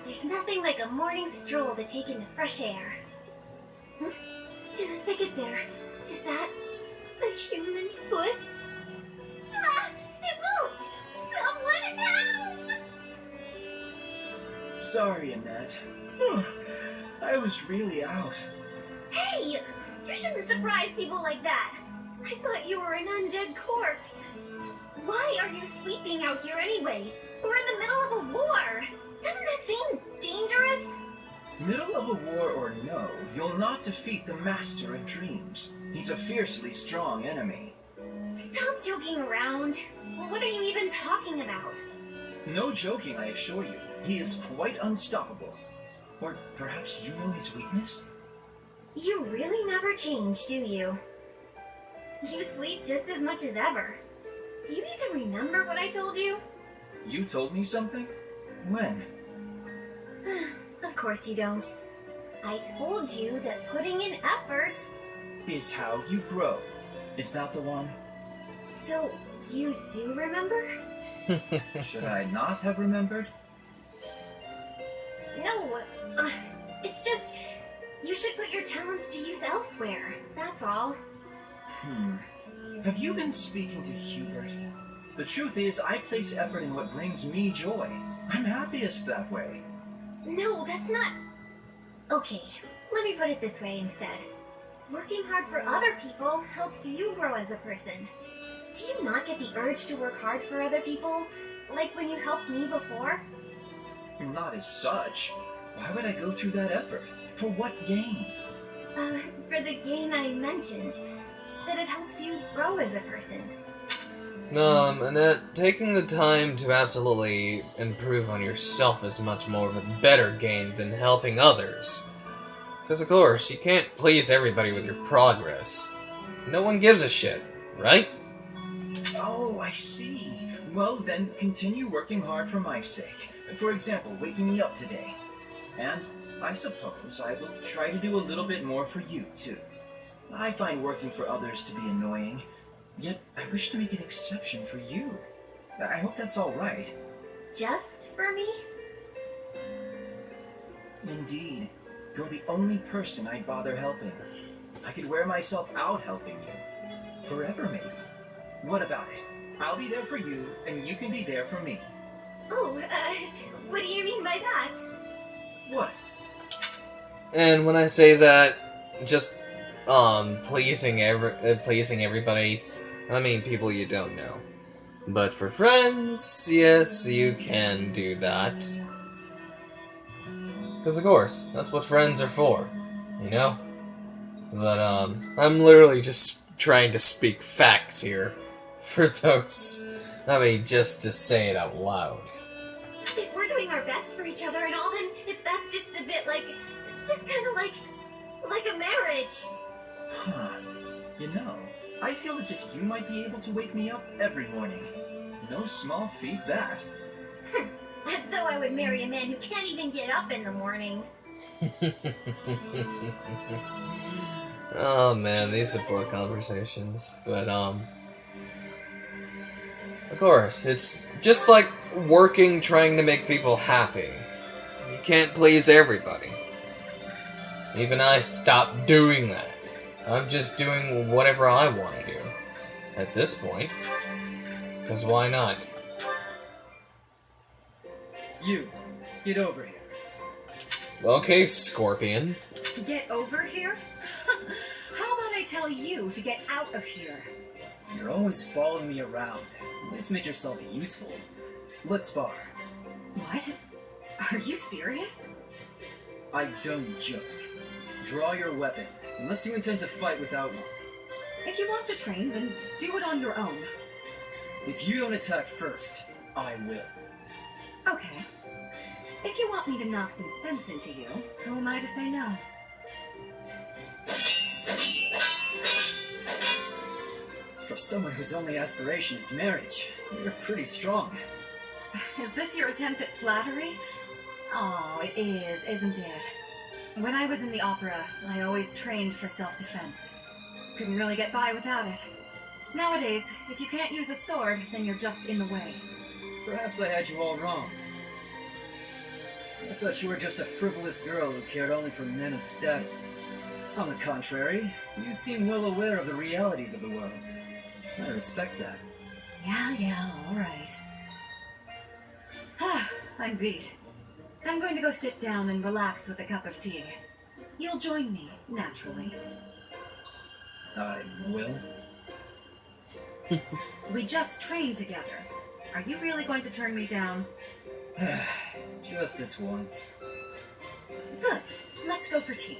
There's nothing like a morning stroll to take in the fresh air. In the thicket there, is that a human foot? Ah, it moved! Someone help! Sorry, Annette. I was really out. Hey! You shouldn't surprise people like that. I thought you were an undead corpse. Why are you sleeping out here anyway? We're in the middle of a war. Doesn't that seem dangerous? Middle of a war or no, you'll not defeat the Master of Dreams. He's a fiercely strong enemy. Stop joking around. What are you even talking about? No joking, I assure you. He is quite unstoppable. Or perhaps you know his weakness? You really never change, do you? You sleep just as much as ever. Do you even remember what I told you? You told me something? When? A Of course you don't. I told you that putting in effort... Is how you grow. Is that the one? So, you do remember? Should I not have remembered? No, it's just... You should put your talents to use elsewhere, that's all. Have you been speaking to Hubert? The truth is, I place effort in what brings me joy. I'm happiest that way. No, that's not... Okay, let me put it this way instead. Working hard for other people helps you grow as a person. Do you not get the urge to work hard for other people? Like when you helped me before? Not as such. Why would I go through that effort? For what gain? For the gain I mentioned. That it helps you grow as a person. Annette, taking the time to absolutely improve on yourself is much more of a better gain than helping others. Because of course, you can't please everybody with your progress. No one gives a shit, right? Oh, I see. Well, then continue working hard for my sake. For example, waking me up today. And I suppose I will try to do a little bit more for you, too. I find working for others to be annoying, yet I wish to make an exception for you. I hope that's all right. Just for me? Indeed. You're the only person I'd bother helping. I could wear myself out helping you. Forever, maybe. What about it? I'll be there for you, and you can be there for me. Oh, what do you mean by that? What? And when I say that, just pleasing everybody, I mean people you don't know. But for friends, yes, you can do that. Because of course, that's what friends are for, you know? But I'm literally just trying to speak facts here for those. I mean, just to say it out loud. If we're doing our best for each other and all, then that's just a bit like, just kind of like a marriage. Huh. You know, I feel as if you might be able to wake me up every morning. No small feat, that. As though I would marry a man who can't even get up in the morning. Oh man, these support conversations. But of course, it's just like working trying to make people happy. You can't please everybody. Even I stopped doing that. I'm just doing whatever I want to do. At this point. Because why not? You, get over here. Okay, Scorpion. Get over here? How about I tell you to get out of here? You're always following me around. Just make yourself useful. Let's spar. What? Are you serious? I don't joke. Draw your weapon, unless you intend to fight without one. If you want to train, then do it on your own. If you don't attack first, I will. Okay. If you want me to knock some sense into you, who am I to say no? For someone whose only aspiration is marriage, you're pretty strong. Is this your attempt at flattery? Oh, it is, isn't it? When I was in the opera, I always trained for self-defense. Couldn't really get by without it. Nowadays, if you can't use a sword, then you're just in the way. Perhaps I had you all wrong. I thought you were just a frivolous girl who cared only for men of status. On the contrary, you seem well aware of the realities of the world. I respect that. Yeah, all right. I'm beat. I'm going to go sit down and relax with a cup of tea. You'll join me, naturally. I will. We just trained together. Are you really going to turn me down? Just this once. Good. Let's go for tea.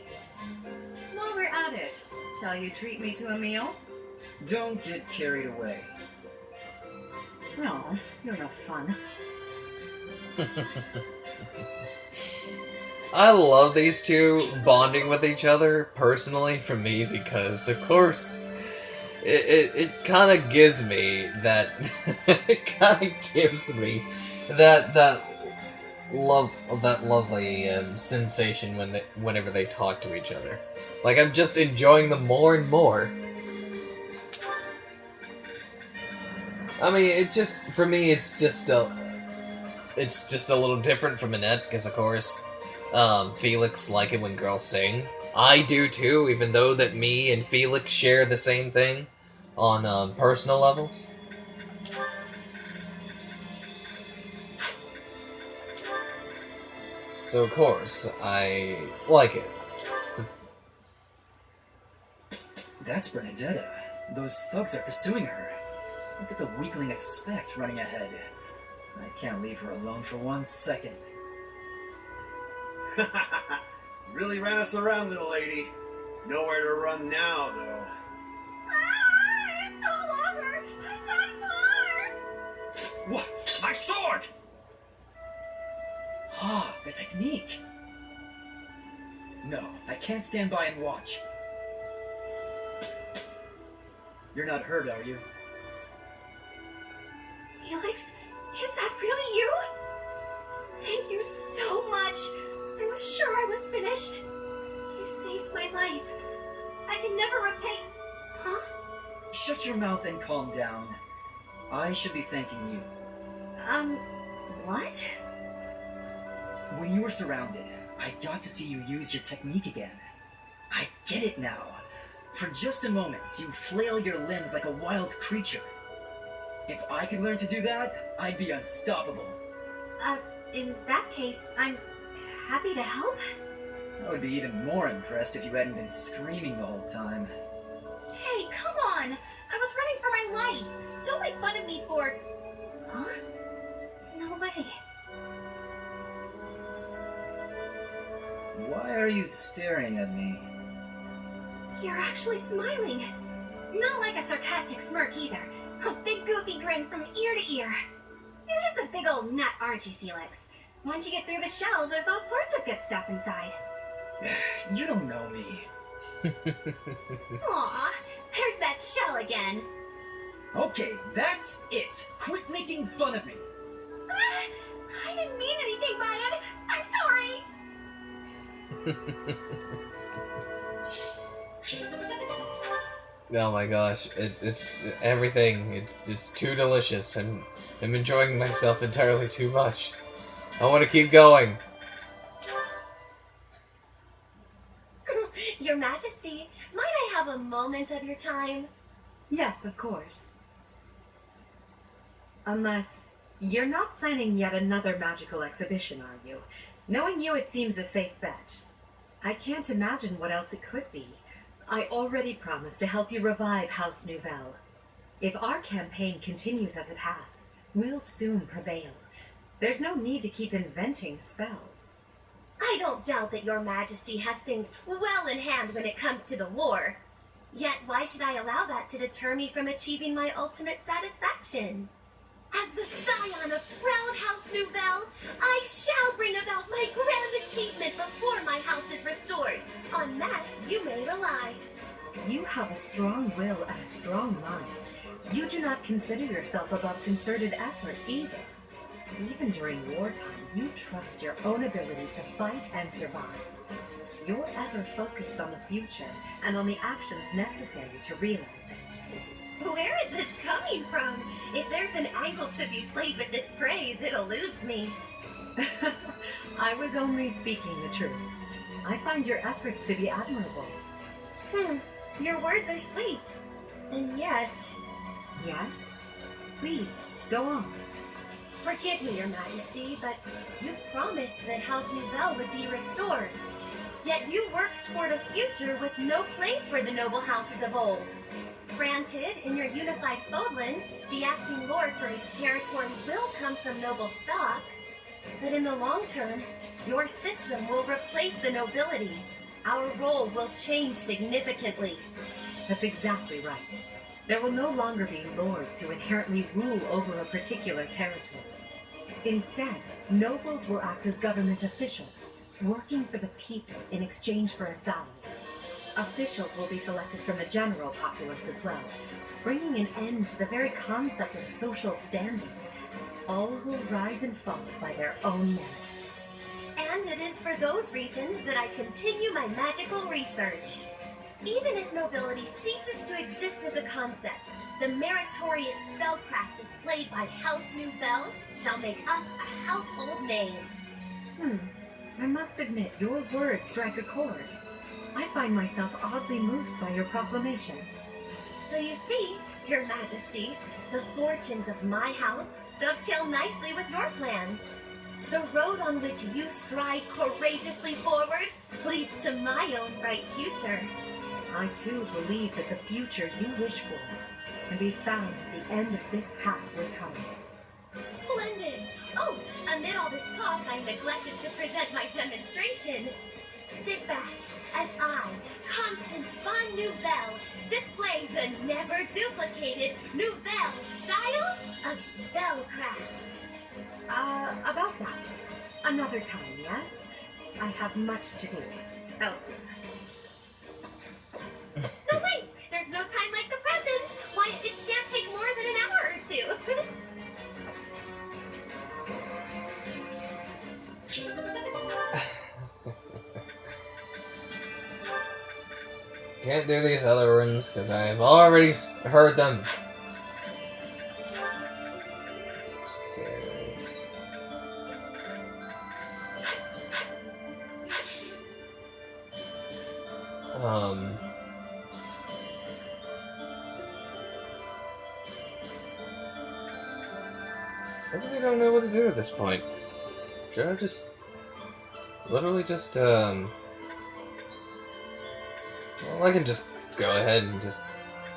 While we're at it, shall you treat me to a meal? Don't get carried away. No, you're no fun. I love these two bonding with each other, personally, for me, because, of course, it kind of gives me that, that lovely sensation whenever they talk to each other. Like, I'm just enjoying them more and more. I mean, for me, it's just a little different from Annette, because of course, Felix like it when girls sing. I do too, even though that me and Felix share the same thing on personal levels. So of course, I like it. That's Bernadetta. Those thugs are pursuing her. What did the weakling expect running ahead? I can't leave her alone for 1 second. Really ran us around, little lady. Nowhere to run now, though. Ah, it's all over! I'm done for! What? My sword! Ah, the technique! No, I can't stand by and watch. You're not hurt, are you? Felix, is that really you? Thank you so much. I was sure I was finished. You saved my life. I can never repay... Huh? Shut your mouth and calm down. I should be thanking you. What? When you were surrounded, I got to see you use your technique again. I get it now. For just a moment, you flail your limbs like a wild creature. If I could learn to do that, I'd be unstoppable. In that case, I'm happy to help. I would be even more impressed if you hadn't been screaming the whole time. Hey, come on! I was running for my life! Don't make fun of me for... Huh? No way. Why are you staring at me? You're actually smiling. Not like a sarcastic smirk either. A big goofy grin from ear to ear. You're just a big old nut, aren't you, Felix? Once you get through the shell, there's all sorts of good stuff inside. You don't know me. Aw, there's that shell again. Okay, that's it. Quit making fun of me. I didn't mean anything by it. I'm sorry. Oh my gosh, it's everything. It's just too delicious. I'm enjoying myself entirely too much. I want to keep going. Your Majesty, might I have a moment of your time? Yes, of course. Unless you're not planning yet another magical exhibition, are you? Knowing you, it seems a safe bet. I can't imagine what else it could be. I already promised to help you revive House Nouvelle. If our campaign continues as it has, we'll soon prevail. There's no need to keep inventing spells. I don't doubt that your Majesty has things well in hand when it comes to the war. Yet why should I allow that to deter me from achieving my ultimate satisfaction? As the scion of proud House Nouvelle, I shall bring about my grand achievement before my house is restored. On that, you may rely. You have a strong will and a strong mind. You do not consider yourself above concerted effort either. Even during wartime, you trust your own ability to fight and survive. You're ever focused on the future and on the actions necessary to realize it. Where is this coming from? If there's an angle to be played with this praise, it eludes me. I was only speaking the truth. I find your efforts to be admirable. Your words are sweet. And yet... Yes? Please, go on. Forgive me, Your Majesty, but you promised that House Nouvelle would be restored. Yet you work toward a future with no place for the noble houses of old. Granted, in your unified Fodlan, the acting lord for each territory will come from noble stock, but in the long term, your system will replace the nobility. Our role will change significantly. That's exactly right. There will no longer be lords who inherently rule over a particular territory. Instead, nobles will act as government officials, working for the people in exchange for a salary. Officials will be selected from the general populace as well, bringing an end to the very concept of social standing. All will rise and fall by their own merits. And it is for those reasons that I continue my magical research. Even if nobility ceases to exist as a concept, the meritorious spellcraft displayed by House Nouvelle shall make us a household name. I must admit, your words strike a chord. I find myself oddly moved by your proclamation. So you see, Your Majesty, the fortunes of my house dovetail nicely with your plans. The road on which you stride courageously forward leads to my own bright future. I too believe that the future you wish for can be found at the end of this path we're coming. Splendid! Oh, amid all this talk, I neglected to present my demonstration. Sit back as I, Constance von Nouvelle, display the never-duplicated Nouvelle style of spellcraft. About that. Another time, yes? I have much to do elsewhere. No, wait! There's no time like the present! Why, it shan't take more than an hour or two. Can't do these other ones because I've already heard them. I really don't know what to do at this point. Should I just... literally just, well, I can just go ahead and just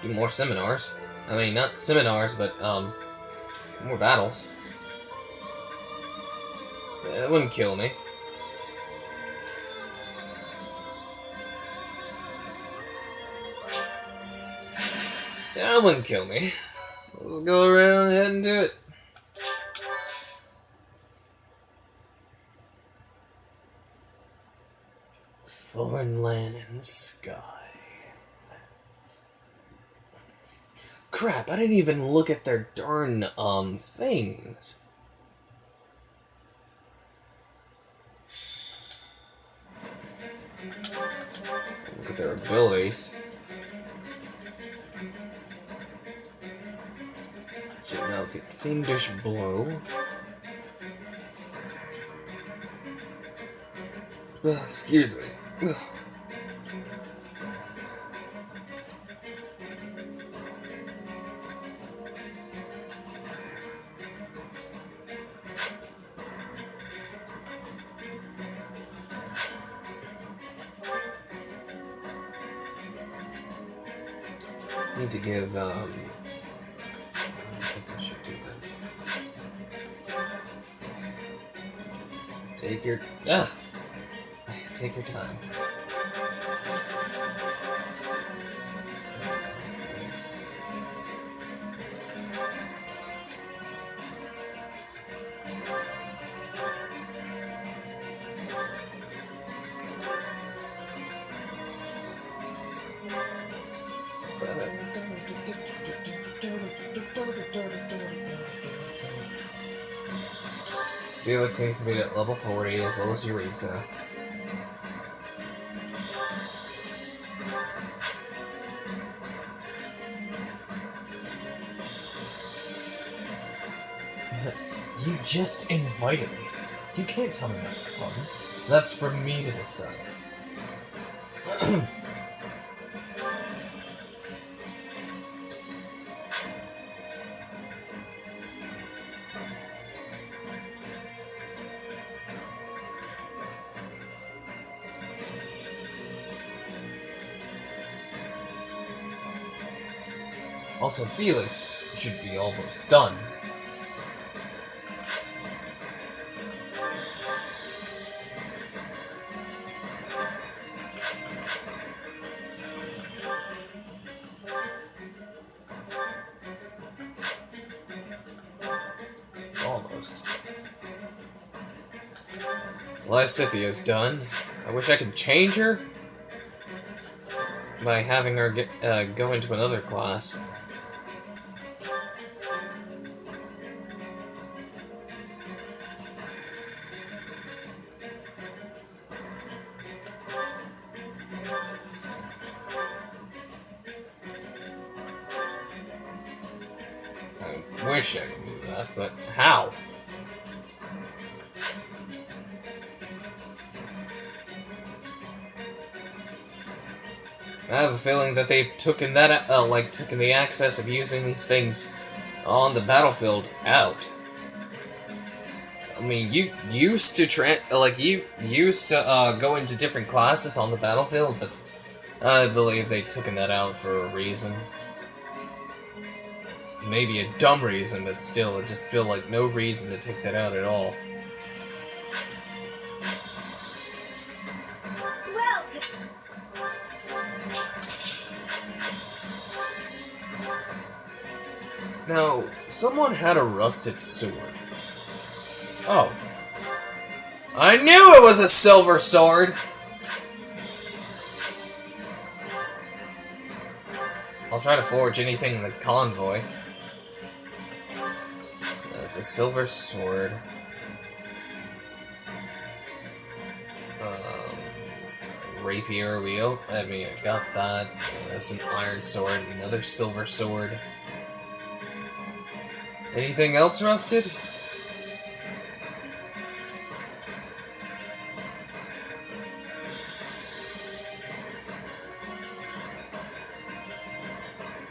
do more seminars. I mean, not seminars, but, more battles. Yeah, it wouldn't kill me. Yeah, it wouldn't kill me. Let's go around ahead and do it. Foreign land in the sky. Crap, I didn't even look at their darn, things. Look at their abilities. Should now get Fiendish Blow. Excuse me. Need to give, I don't think I should do that. Take your, take your time. Felix needs to be at level 40 as well as Eureka. You just invited me. You can't tell me not to come. That's for me to decide. Also, Felix should be almost done. Almost. Lysithea's done. I wish I could change her by having her go into another class. wish I could do that, but how? I have a feeling that they've taken that, taken the access of using these things on the battlefield out. I mean, you used to go into different classes on the battlefield, but I believe they've taken that out for a reason. Maybe a dumb reason, but still, I just feel like no reason to take that out at all. Now, someone had a rusted sword. Oh. I knew it was a silver sword! I'll try to forge anything in the convoy. That's a silver sword. Rapier wheel. I mean, I got that. That's an iron sword. Another silver sword. Anything else rusted?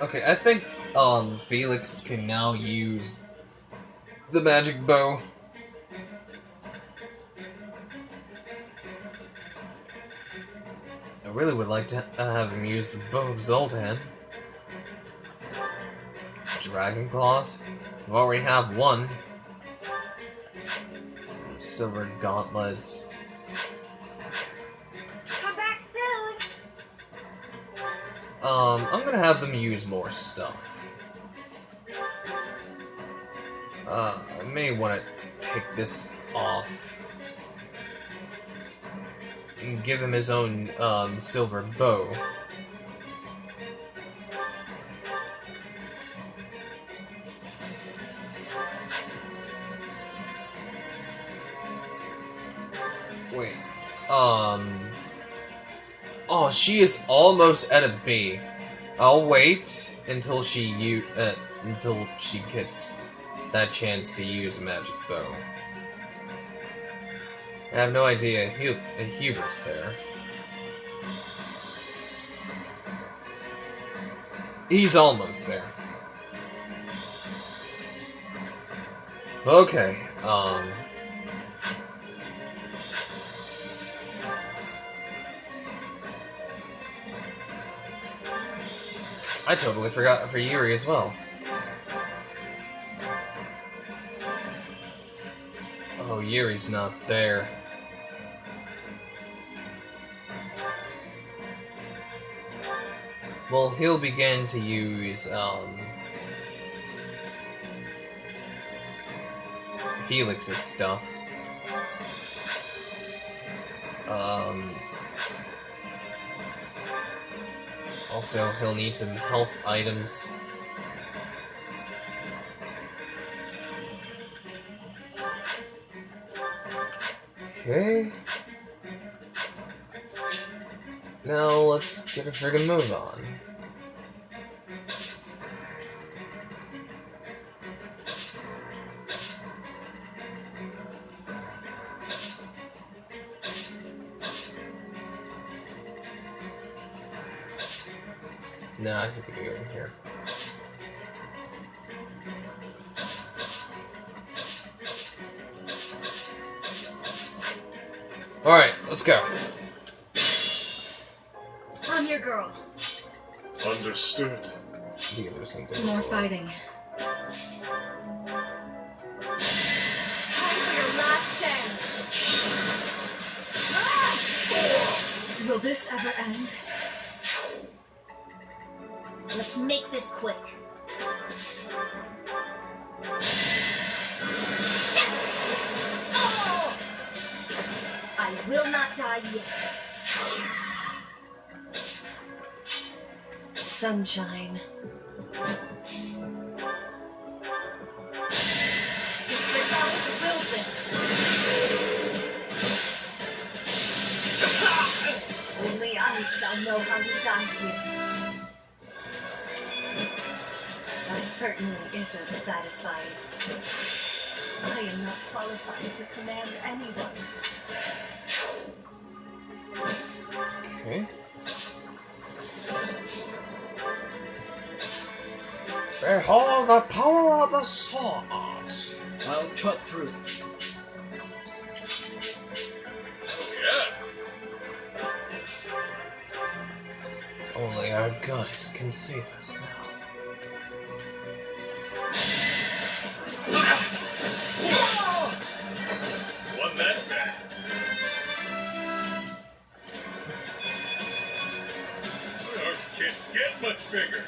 Okay, I think Felix can now use the magic bow. I really would like to have him use the bow of Zoltan. Dragon claws. We already have one. Silver gauntlets. Come back soon. I'm gonna have them use more stuff. I may want to take this off. And give him his own, silver bow. Wait, oh, she is almost at a B. I'll wait until she gets that chance to use a magic bow. I have no idea Hubert's there. He's almost there. Okay, I totally forgot for Yuri as well. Oh, Yuri's not there. Well, he'll begin to use, Felix's stuff. Also, he'll need some health items. Okay. Now let's get a friggin' move on. Nah, I think we can go in here. Alright, let's go. I'm your girl. Understood. More fighting. Time for your last dance. Will this ever end? Let's make this quick. Oh! I will not die yet. Sunshine. If the goddess wills it. Only I shall know how to die here. That's certainly isn't satisfying. I am not qualified to command anyone. Okay. Behold the power of the sword. I'll cut through. Yeah. Only our gods can save us now. Won that bet. My arms can't get much bigger.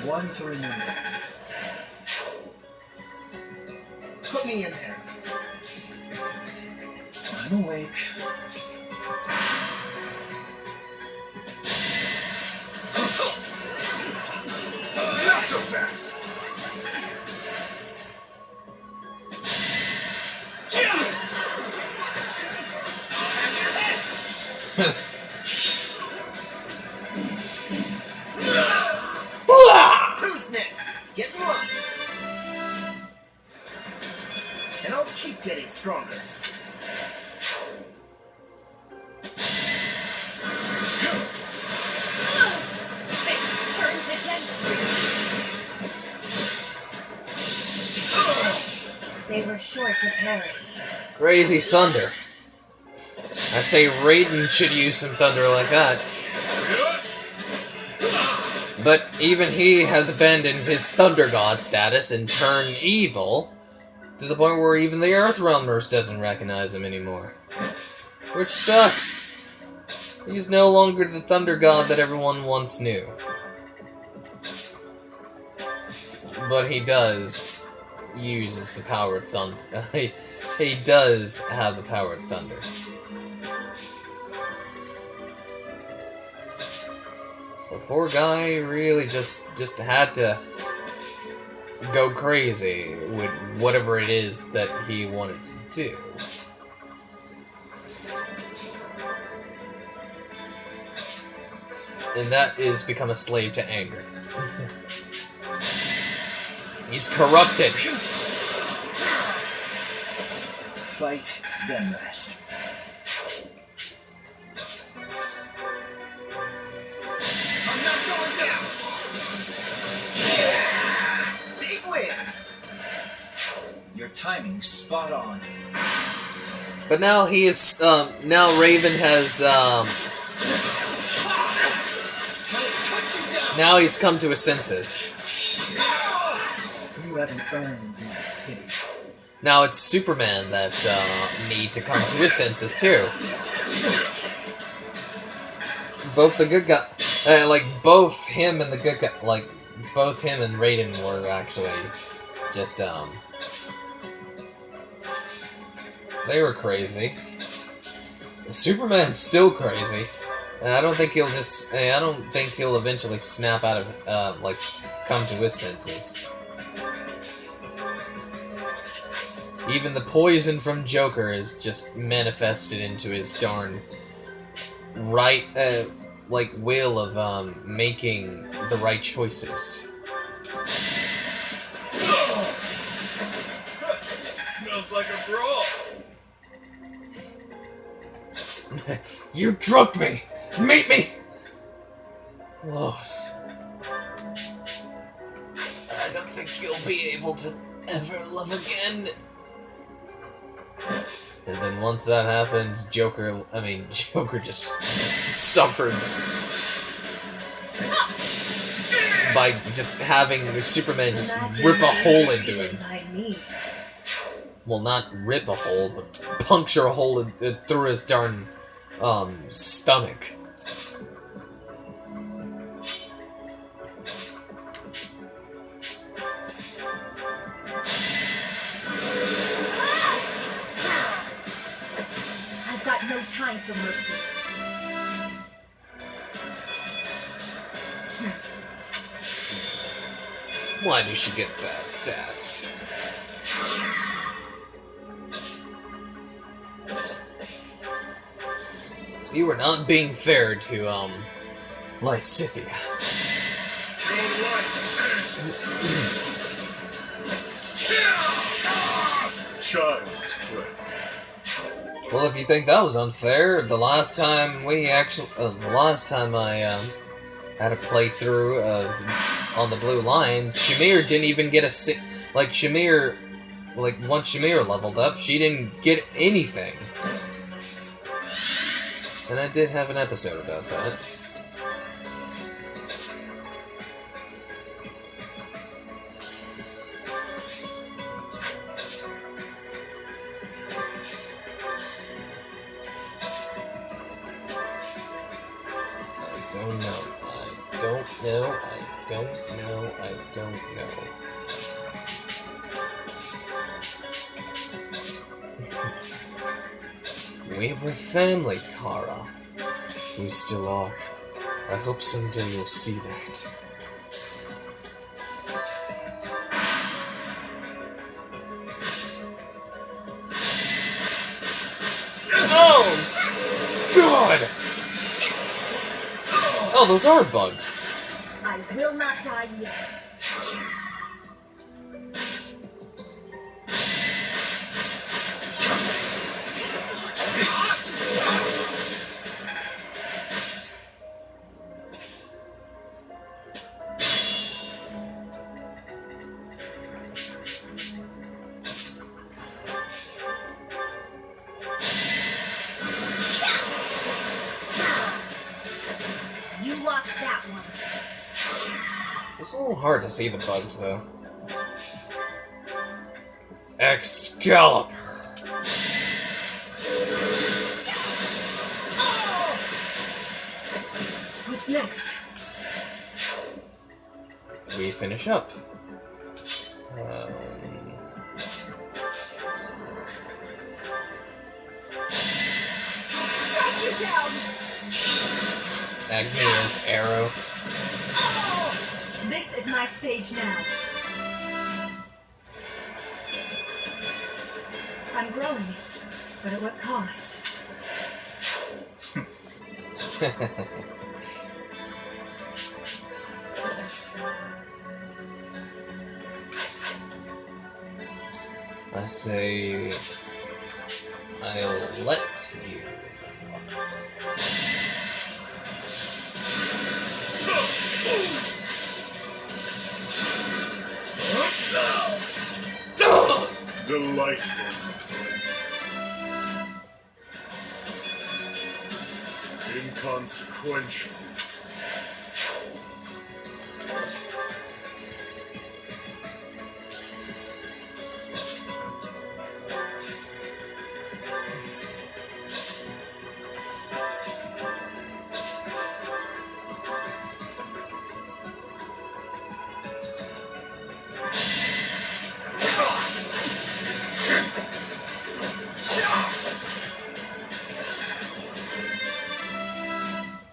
One to remember. Put me in there. I'm awake. Not so fast. Who's next? Get him up. And I'll keep getting stronger. Fate turns against you. They were sure to perish. Crazy thunder. I say Raiden should use some thunder like that. But even he has abandoned his Thunder God status and turned evil, to the point where even the Earthrealmers doesn't recognize him anymore. Which sucks. He's no longer the Thunder God that everyone once knew. But he does use the power of thunder. He does have the power of thunder. The poor guy really just had to go crazy with whatever it is that he wanted to do. And that is become a slave to anger. He's corrupted. Fight, then rest. I'm not going down. Big win. Your timing's spot on. But now he is, now Raven has, now he's come to his senses. You haven't earned my pity. Now it's Superman that's, need to come to his senses, too. Both the good guy, like, both him and the good guy, like, both him and Raiden were actually just, they were crazy. Superman's still crazy. And I don't think he'll just, I don't think he'll eventually snap out of, like, come to his senses. Even the poison from Joker is just manifested into his darn right, like, will of, making the right choices. Smells like a brawl. You drugged me! Meet me! Lost. I don't think you'll be able to ever love again. And then once that happens, Joker just suffered by just having Superman just rip a hole into him. Well, not rip a hole, but puncture a hole through his darn, stomach. I've got no time for mercy. Why did she get bad stats? You were not being fair to, Lysithea. Child's play. Well, if you think that was unfair, the last time we actually, the last time I had a playthrough on the Blue Lions, Shamir didn't even get a like Shamir, like once Shamir leveled up, she didn't get anything. And I did have an episode about that. I don't know. We were family, Kara. We still are. I hope someday you'll see that. Oh! God! Oh, those are bugs. I will not die yet. You lost that one. It's a little hard to see the bugs, though. Excalibur! What's next? We finish up. Strike you down! Agnia's arrow. This is my stage now. I'm growing, but at what cost? I say, I'll let you. Delightful. Inconsequential.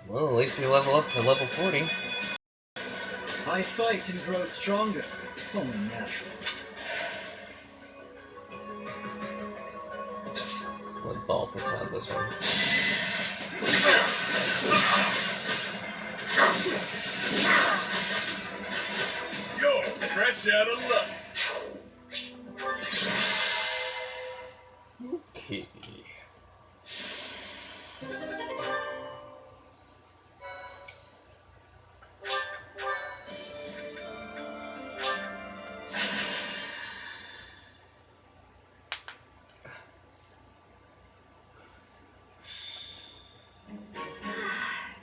Well, at least you level up to level 40. I fight and grow stronger. Only natural. Let Balthus have this one. You're fresh out of luck. Okay.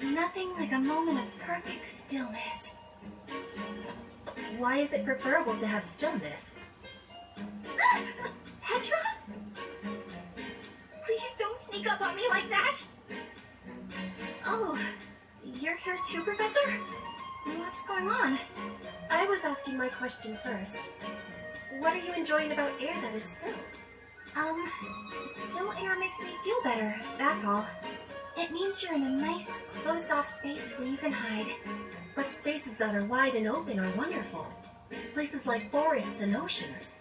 Nothing like a moment of perfect stillness. Why is it preferable to have stillness? Petra? Please don't sneak up on me like that! Oh, you're here too, Professor? What's going on? I was asking my question first. What are you enjoying about air that is still? Still air makes me feel better, that's all. It means you're in a nice, closed-off space where you can hide. But spaces that are wide and open are wonderful. Places like forests and oceans.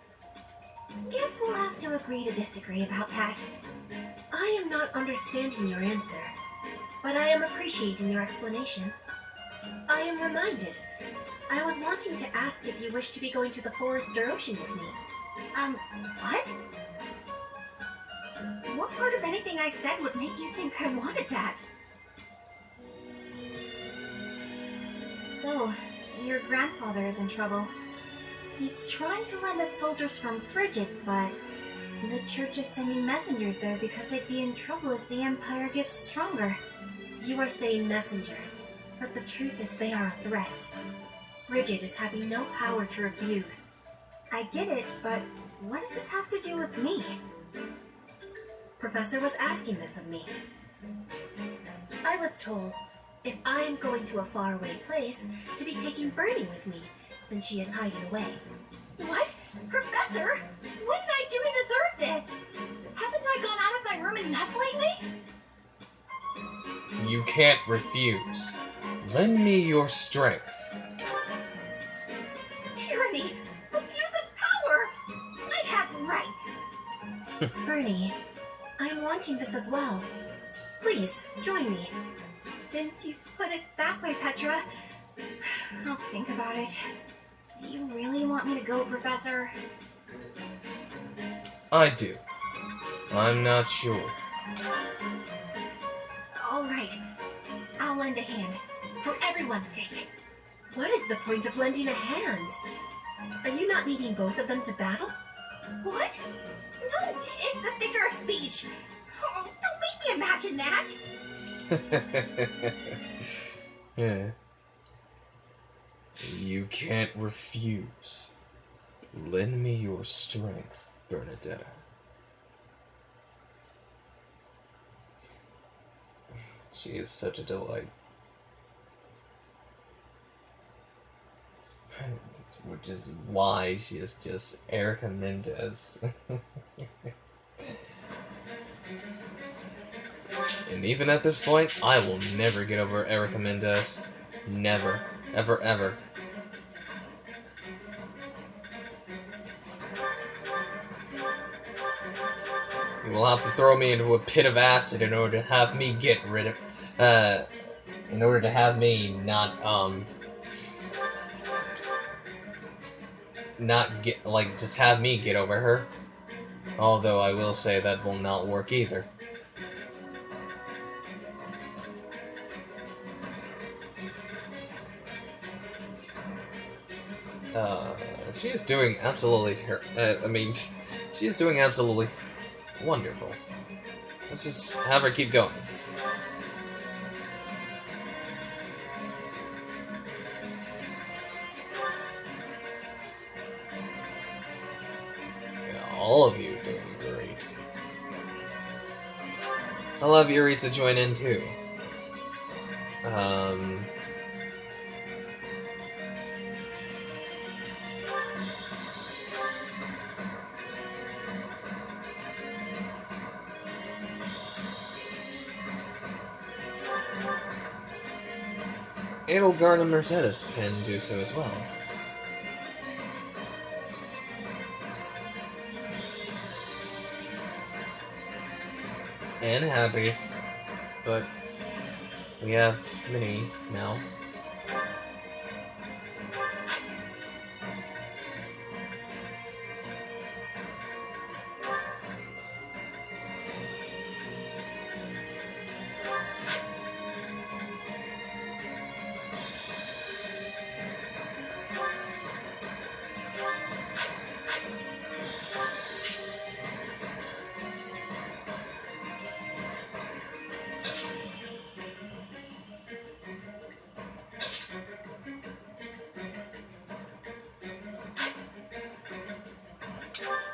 Guess we'll have to agree to disagree about that. I am not understanding your answer, but I am appreciating your explanation. I am reminded. I was wanting to ask if you wish to be going to the forest or ocean with me. What? What part of anything I said would make you think I wanted that? So, your grandfather is in trouble. He's trying to lend us soldiers from Frigid, but the church is sending messengers there because they'd be in trouble if the Empire gets stronger. You are saying messengers, but the truth is they are a threat. Frigid is having no power to refuse. I get it, but what does this have to do with me? Professor was asking this of me. I was told, if I am going to a faraway place, to be taking Bernie with me, since she is hiding away. What? Professor? What did I do to deserve this? Haven't I gone out of my room enough lately? You can't refuse. Lend me your strength. Tyranny! Abuse of power! I have rights! Bernie, I'm wanting this as well. Please, join me. Since you put it that way, Petra, I'll think about it. Do you really want me to go, Professor? I do. I'm not sure. All right. I'll lend a hand. For everyone's sake. What is the point of lending a hand? Are you not needing both of them to battle? What? No, it's a figure of speech. Oh, don't make me imagine that. Yeah. You can't refuse. Lend me your strength, Bernadetta. She is such a delight. Which is why she is just Erica Mendez. And even at this point, I will never get over Erica Mendez. Never. Ever, ever. You will have to throw me into a pit of acid in order to have me get rid of... in order to have me not get... like, just have me get over her. Although I will say that will not work either. She is doing absolutely she is doing absolutely wonderful. Let's just have her keep going. Yeah, all of you are doing great. I'll have Yuritsa join in too. Edelgard and Mercedes can do so as well. And Happy, but we have Minnie now.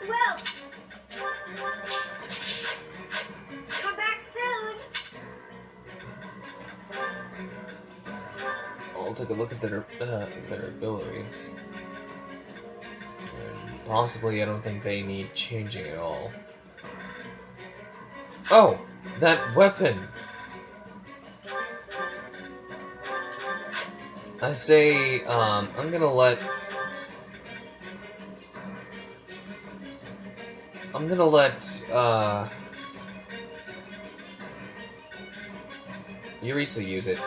Well, come back soon. I'll take a look at their abilities. And possibly, I don't think they need changing at all. Oh, that weapon! I say, I'm gonna let I'm gonna let, Yuritsu use it.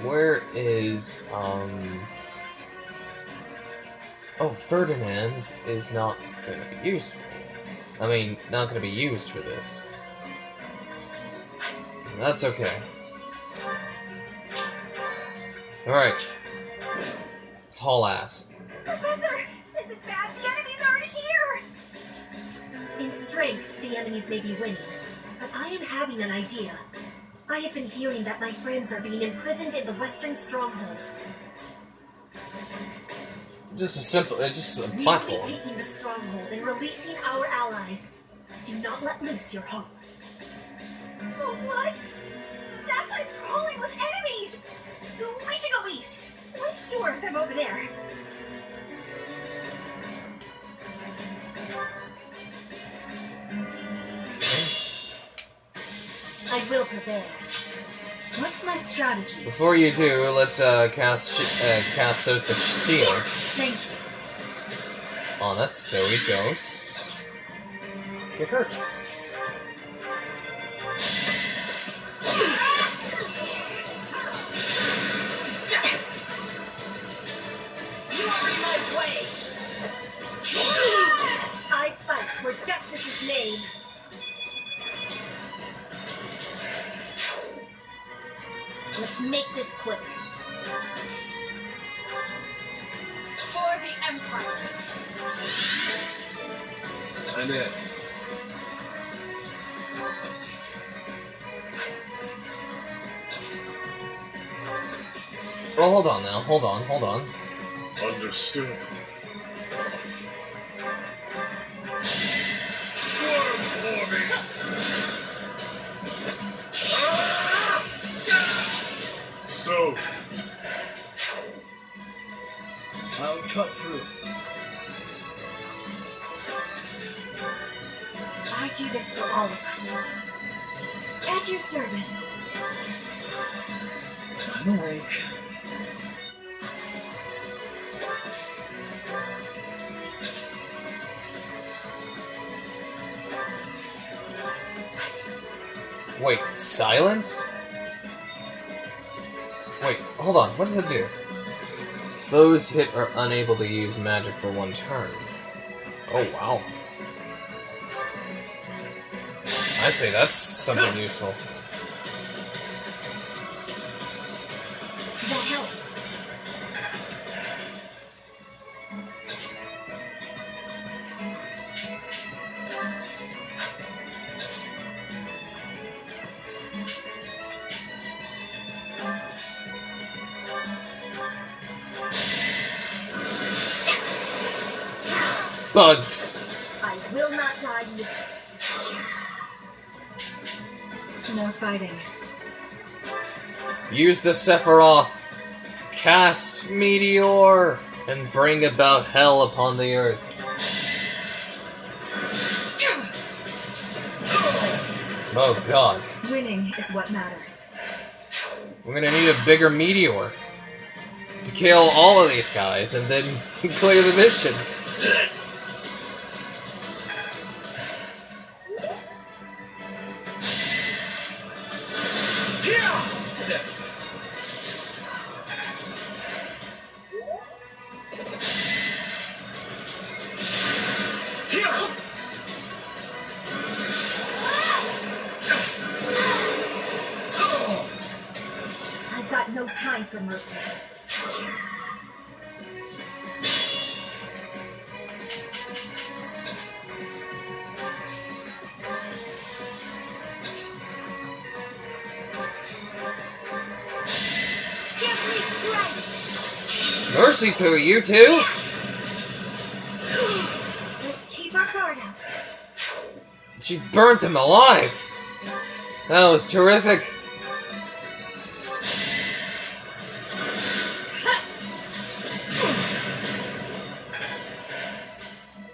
Where is, oh, Ferdinand is not going to be useful. I mean, not going to be used for this. That's okay. Alright. It's haul ass. Professor, this is bad. The enemy's already here! In strength, the enemies may be winning, but I am having an idea. I have been hearing that my friends are being imprisoned in the Western Stronghold. Just a simple, just a We will platform. be taking the Stronghold and releasing our allies. Do not let loose your hope. Oh, what? That side's crawling with enemies! We should go east. Way fewer of them over there. I will prevail. What's my strategy? Before you do, let's cast Soak the Shield Thank you. on us so we don't get hurt. You are in my way. I fight for justice's name. Let's make this quick. For the Empire. I'm in. Well, hold on now. Hold on. Understood. So, I'll cut through. I do this for all of us. At your service. I'm awake. Wait, silence? Wait, hold on. What does it do? Foes hit are unable to use magic for one turn. Oh, wow. I say that's something useful. That helps. Bugs! I will not die yet. More fighting. Use the Sephiroth. Cast Meteor and bring about hell upon the earth. Oh god. Winning is what matters. We're gonna need a bigger meteor to kill all of these guys and then clear the mission. Sets. I've got no time for mercy. Give me strength! Mercy Poo, you too? Let's keep our guard up. She burnt him alive. That was terrific.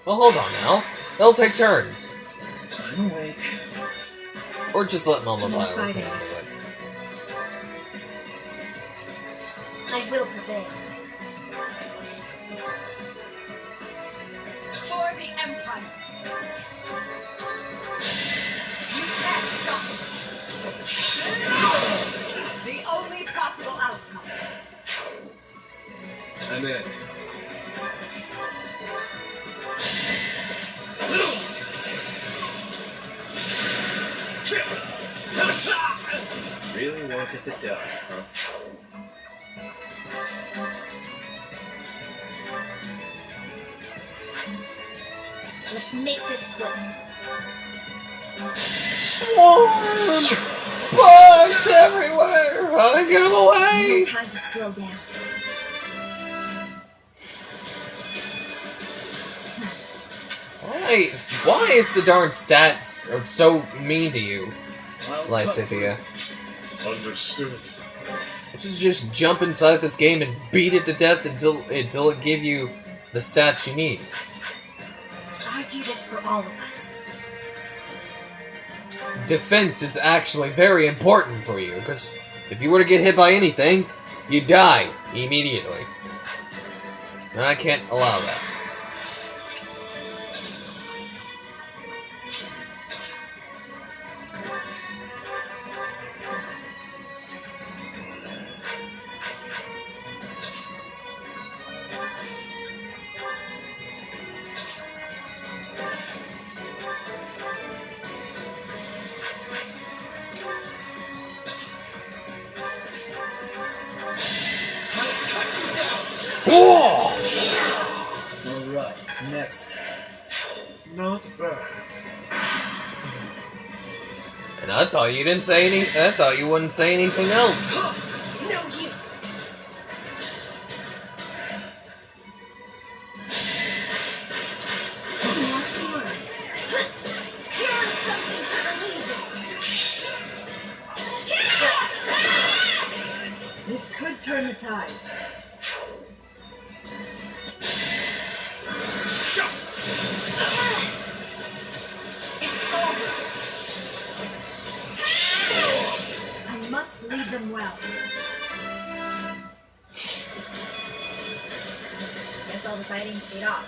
Well, hold on now. They'll take turns. I'm awake. Or just let Mama More Violet fighting. handle it. I will prevail. the Empire. You can't stop it. The only possible outcome. I'm in. Really wanted to die, huh? Let's make this flip. Swarm! Bugs everywhere! Run, get them away! No time to slow down. Why is the darn stats are so mean to you, Lysithea? Understood. Just jump inside this game and beat it to death until it give you the stats you need. I do this for all of us. Defense is actually very important for you, because if you were to get hit by anything, you die immediately. And I can't allow that. Alright, next. Not bad. And I thought you didn't say any. I thought you wouldn't say anything else. No use. Watch and learn. Here is something to believe in. This could turn the tides. It's over. I must lead them well. Guess all the fighting paid off.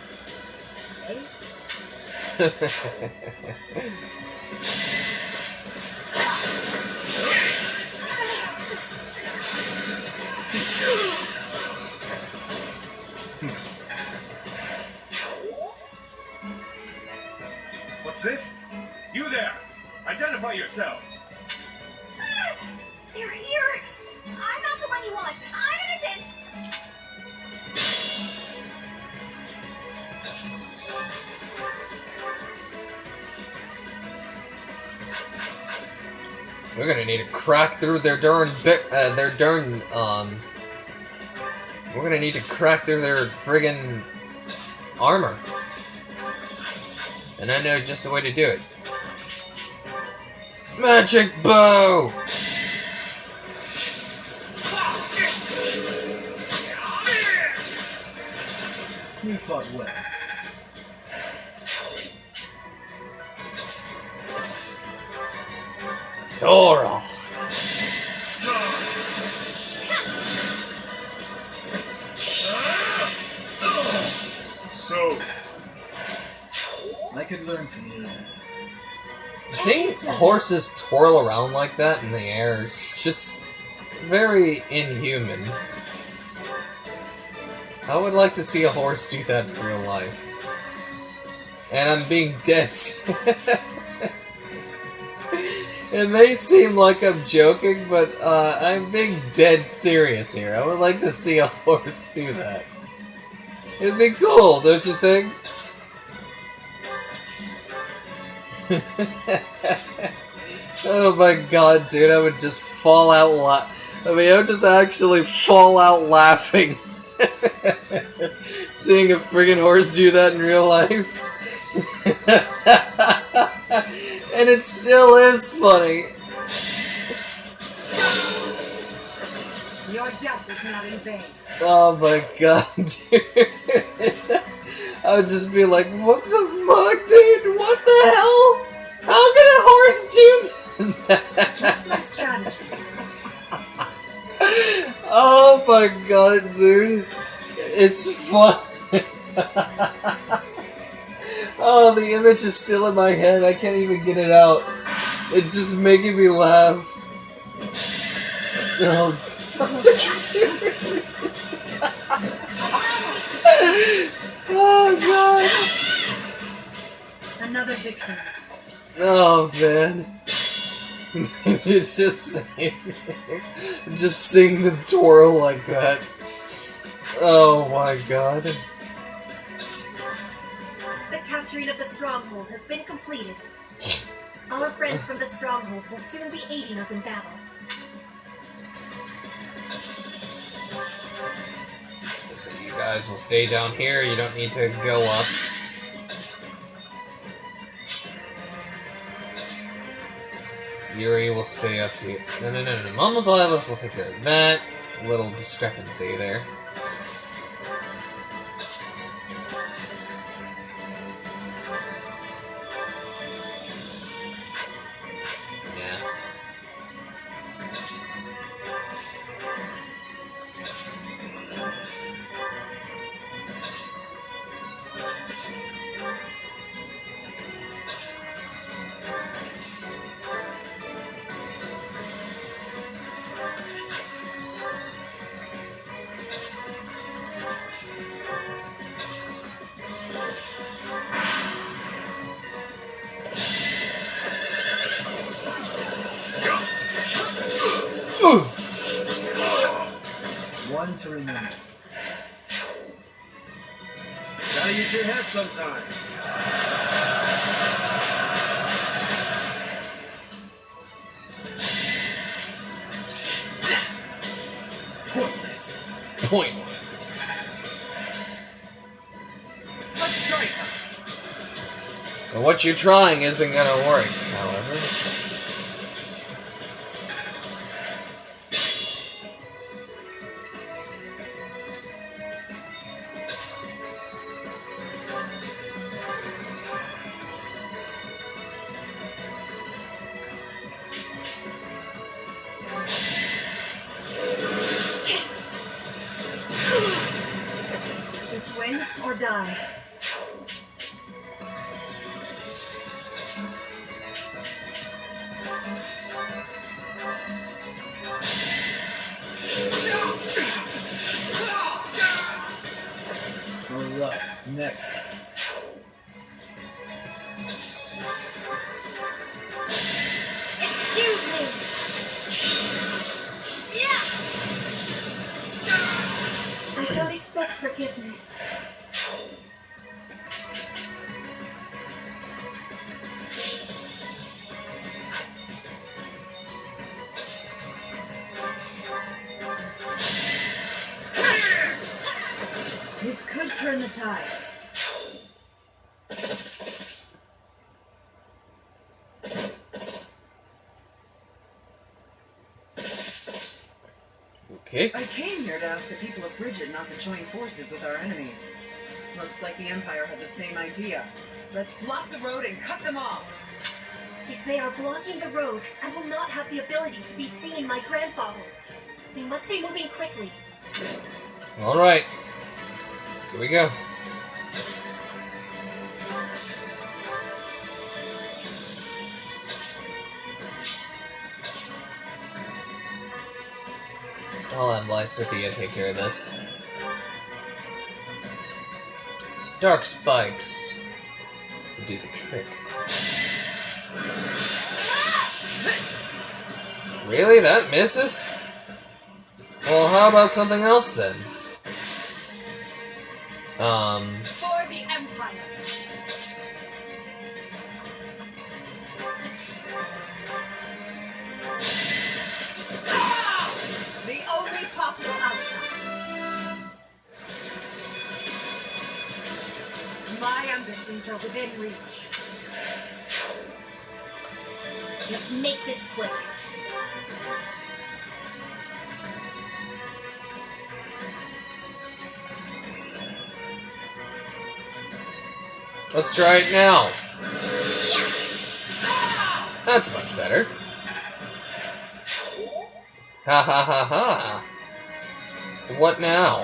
Eh? What's this? You there! Identify yourselves! They're here! I'm not the one you want! I'm innocent! We're gonna need to crack through their darn we're gonna need to crack through their friggin' armor. And I know just the way to do it. Magic bow! You fought well. Thora! So, I could learn from you. Seeing horses twirl around like that in the air is just very inhuman. I would like to see a horse do that in real life. And I'm being dead serious. It may seem like I'm joking, but I'm being dead serious here. I would like to see a horse do that. It'd be cool, don't you think? Oh my god, dude, I would just fall out I would just actually fall out laughing. Seeing a friggin' horse do that in real life. And it still is funny. Your death was not in vain. Oh my god, dude. I would just be like, what the fuck, dude? What the hell? How can a horse do that? That's my strategy. Oh my god, dude. It's fun. Oh, the image is still in my head. I can't even get it out. It's just making me laugh. Oh, oh God. Another victim. Oh man. It's just seeing them twirl like that. Oh my God. The capturing of the stronghold has been completed. Our friends from the stronghold will soon be aiding us in battle. So you guys will stay down here. You don't need to go up. Yuri will stay up here. No. Mama Blythe will take care of that little discrepancy there. Yeah. One to remember. Gotta use your head sometimes. Pointless. Pointless. Let's try some. But what you're trying isn't gonna work, however. It's win or die. Alright, next. Excuse me! I don't expect forgiveness. This could turn the tides. Okay. I came here to ask the people of Bridget not to join forces with our enemies. Looks like the Empire had the same idea. Let's block the road and cut them off. If they are blocking the road, I will not have the ability to be seeing my grandfather. They must be moving quickly. Alright. Here we go. I'll have Lysithea take care of this. Dark spikes will do the trick. Really? That misses? Well, how about something else then? For the Empire. The only possible outcome. My ambitions are within reach. Let's make this quick. Let's try it now. That's much better. Ha ha ha ha. What now?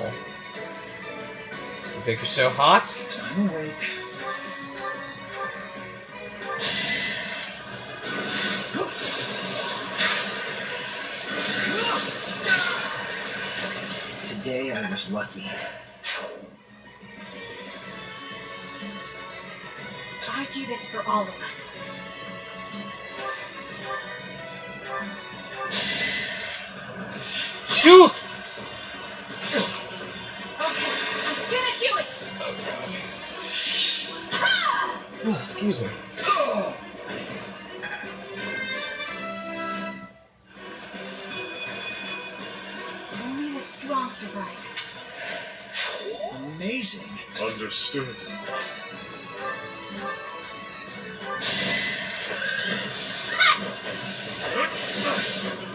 You think you're so hot? I'm awake. day I was lucky. I do this for all of us. Shoot! Okay, I'm gonna do it! Oh, excuse me. Only the strong survive. Amazing. Understood.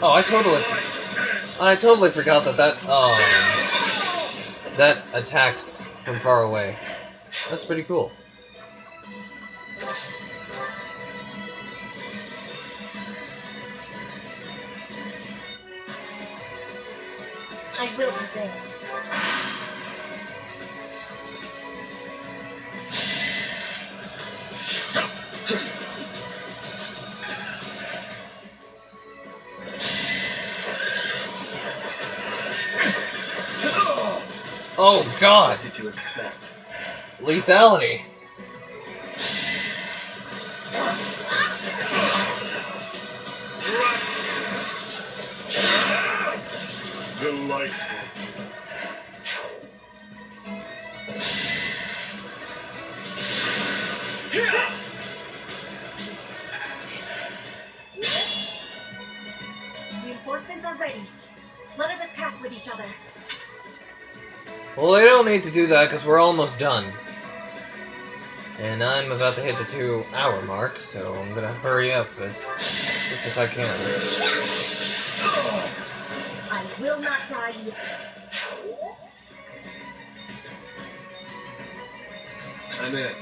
Oh, I totally forgot that attacks from far away. That's pretty cool. I will be there. Oh God! What did you expect? Lethality. Delightful. Reinforcements are ready. Let us attack with each other. Well, they don't need to do that because we're almost done. And I'm about to hit the 2-hour mark, so I'm gonna hurry up as quick as I can. I will not die yet. I'm in.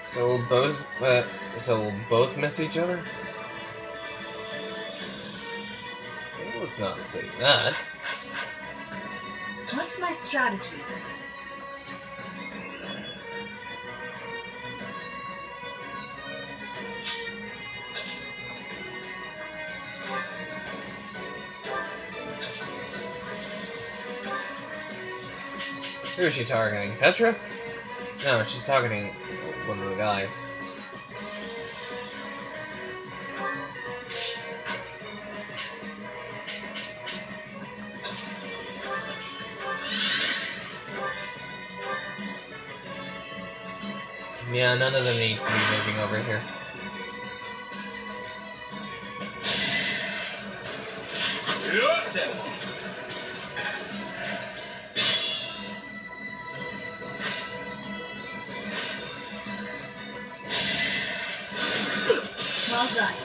So we'll both miss each other? Let's not say that. What's my strategy? Who is she targeting? Petra? No, she's targeting one of the guys. Yeah, none of them needs to be moving over here. Says. Well done.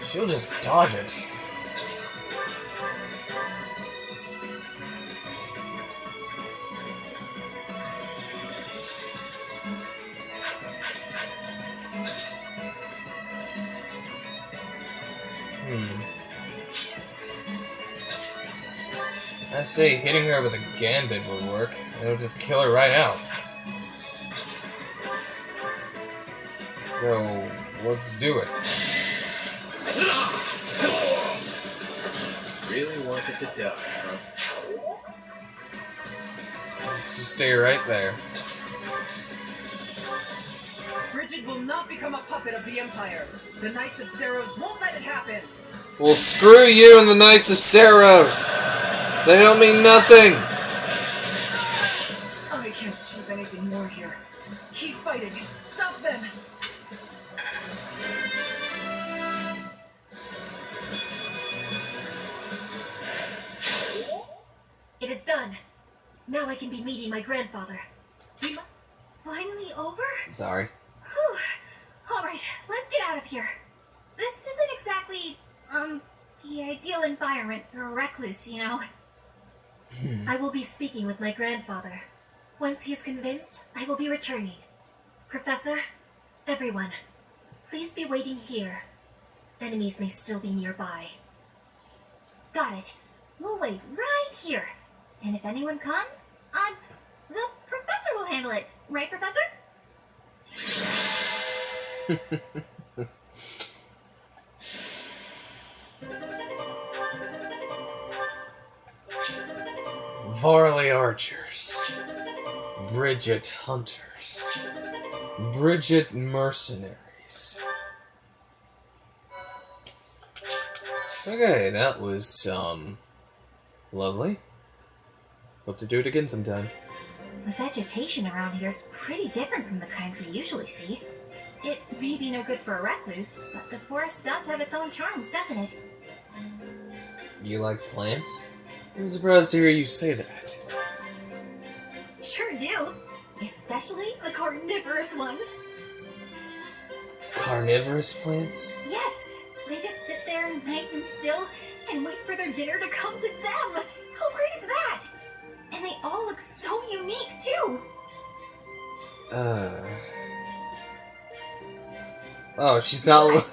She'll just dodge it. I say hitting her with a gambit would work. It'll just kill her right out. So, let's do it. Really wanted to die, huh? Just stay right there. Bridget will not become a puppet of the Empire. The Knights of Seros won't let it happen. Well, screw you and the Knights of Seros! They don't mean nothing! I can't achieve anything more here. Keep fighting. Stop them. It is done. Now I can be meeting my grandfather. Finally over? Sorry. Whew. Alright, let's get out of here. This isn't exactly, The ideal environment for a recluse, you know. I will be speaking with my grandfather. Once he is convinced, I will be returning. Professor, everyone, please be waiting here. Enemies may still be nearby. Got it. We'll wait right here. And if anyone comes, the professor will handle it. Right, Professor? Varley Archers, Bridget Hunters, Bridget Mercenaries. Okay, that was, lovely. Hope to do it again sometime. The vegetation around here is pretty different from the kinds we usually see. It may be no good for a recluse, but the forest does have its own charms, doesn't it? You like plants? I'm surprised to hear you say that. Sure do. Especially the carnivorous ones. Carnivorous plants? Yes, they just sit there nice and still and wait for their dinner to come to them. How great is that? And they all look so unique, too. Oh, she's not...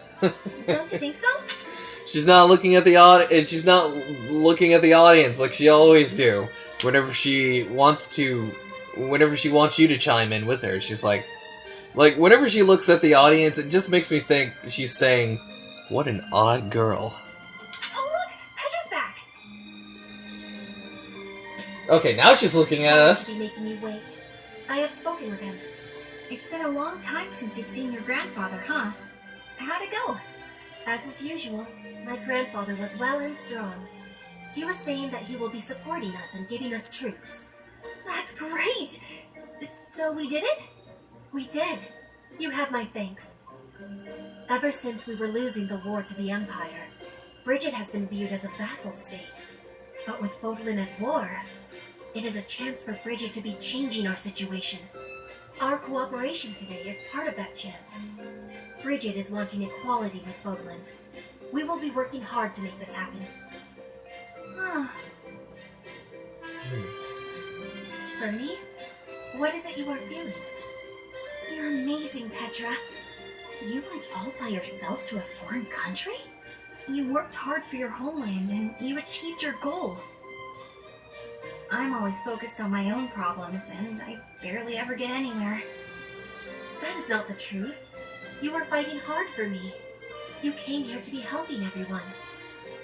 Don't you think so? She's not looking at the audience. She's not looking at the audience like she always do. Whenever she wants you to chime in with her, she's like, whenever she looks at the audience, it just makes me think she's saying, "What an odd girl." Oh look, Petra's back. Okay, now she's looking at us. Sorry to be making you wait. I have spoken with him. It's been a long time since you've seen your grandfather, huh? How'd it go? As is usual, my grandfather was well and strong. He was saying that he will be supporting us and giving us troops. That's great! So we did it? We did. You have my thanks. Ever since we were losing the war to the Empire, Bridget has been viewed as a vassal state. But with Fodlan at war, it is a chance for Bridget to be changing our situation. Our cooperation today is part of that chance. Bridget is wanting equality with Fodlan. We will be working hard to make this happen. Bernie, what is it you are feeling? You're amazing, Petra. You went all by yourself to a foreign country? You worked hard for your homeland and you achieved your goal. I'm always focused on my own problems and I barely ever get anywhere. That is not the truth. You were fighting hard for me. You came here to be helping everyone.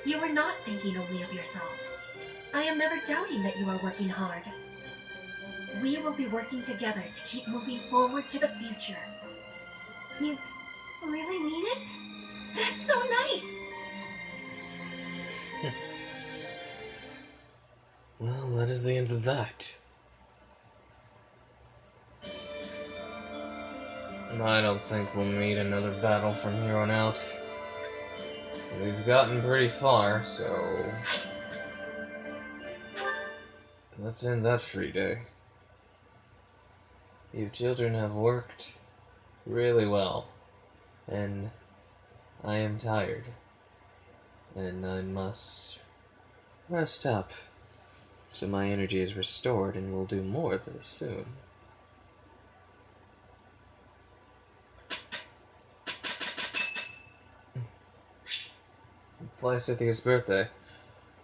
You were not thinking only of yourself. I am never doubting that you are working hard. We will be working together to keep moving forward to the future. You really mean it? That's so nice! Well, that is the end of that. I don't think we'll meet another battle from here on out. We've gotten pretty far, so... let's end that free day. You children have worked really well, and I am tired, and I must rest up, so my energy is restored and we'll do more of this soon. Lysithea's birthday.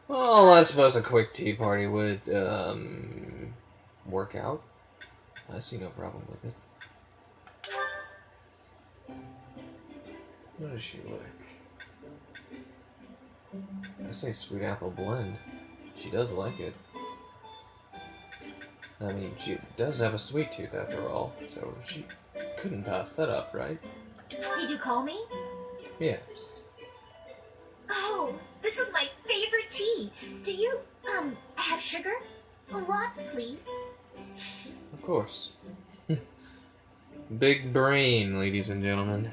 Well, I suppose a quick tea party would, work out. I see no problem with it. What does she like? I say sweet apple blend. She does like it. I mean, she does have a sweet tooth after all, so she couldn't pass that up, right? Did you call me? Yes. Oh, this is my favorite tea. Do you, have sugar? Lots, please. Of course. Big brain, ladies and gentlemen.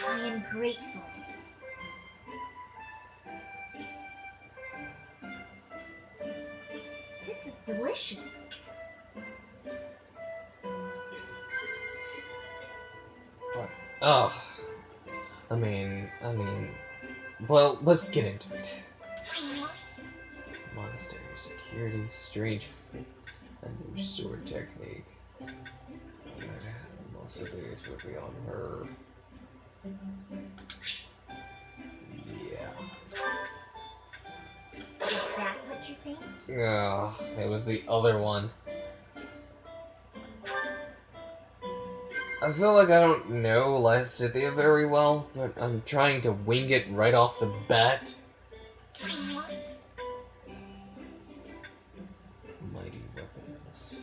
I am grateful. This is delicious. But, I mean, well, let's get into it. Purity, strange, a new sword technique. Most of these would be on her. Yeah. Is that what you think? Ugh, it was the other one. I feel like I don't know Lysithea very well, but I'm trying to wing it right off the bat. Mighty weapons.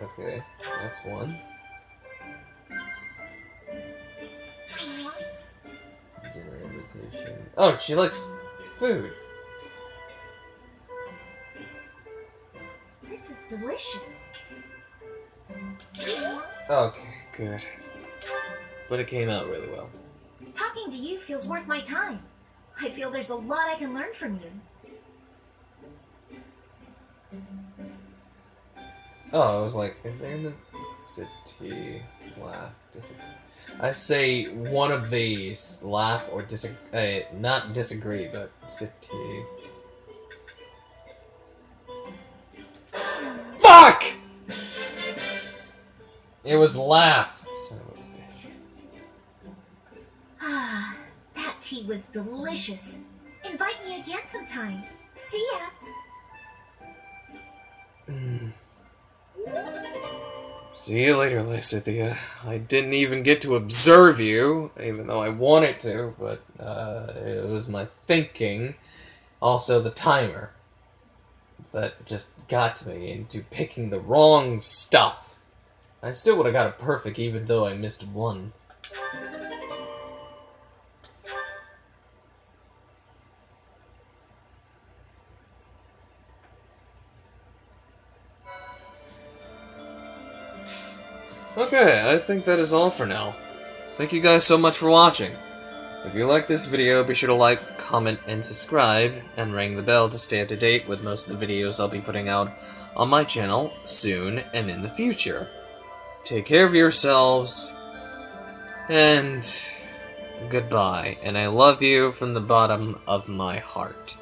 Okay, that's one. Dinner invitation. Oh, she likes food. This is delicious. Okay, good. But it came out really well. Talking to you feels worth my time. I feel there's a lot I can learn from you. Oh, I was like, if they're in the city, laugh, disagree. I say one of these, laugh or disagree, not disagree, but city. Fuck! It was laugh. Son of a bitch. Ah, that tea was delicious. Invite me again sometime. See ya. See you later, Lysithea. I didn't even get to observe you, even though I wanted to, but it was my thinking, also the timer, that just got me into picking the wrong stuff. I still would have got a perfect even though I missed one. Okay, I think that is all for now. Thank you guys so much for watching. If you like this video, be sure to like, comment, and subscribe, and ring the bell to stay up to date with most of the videos I'll be putting out on my channel soon and in the future. Take care of yourselves, and goodbye, and I love you from the bottom of my heart.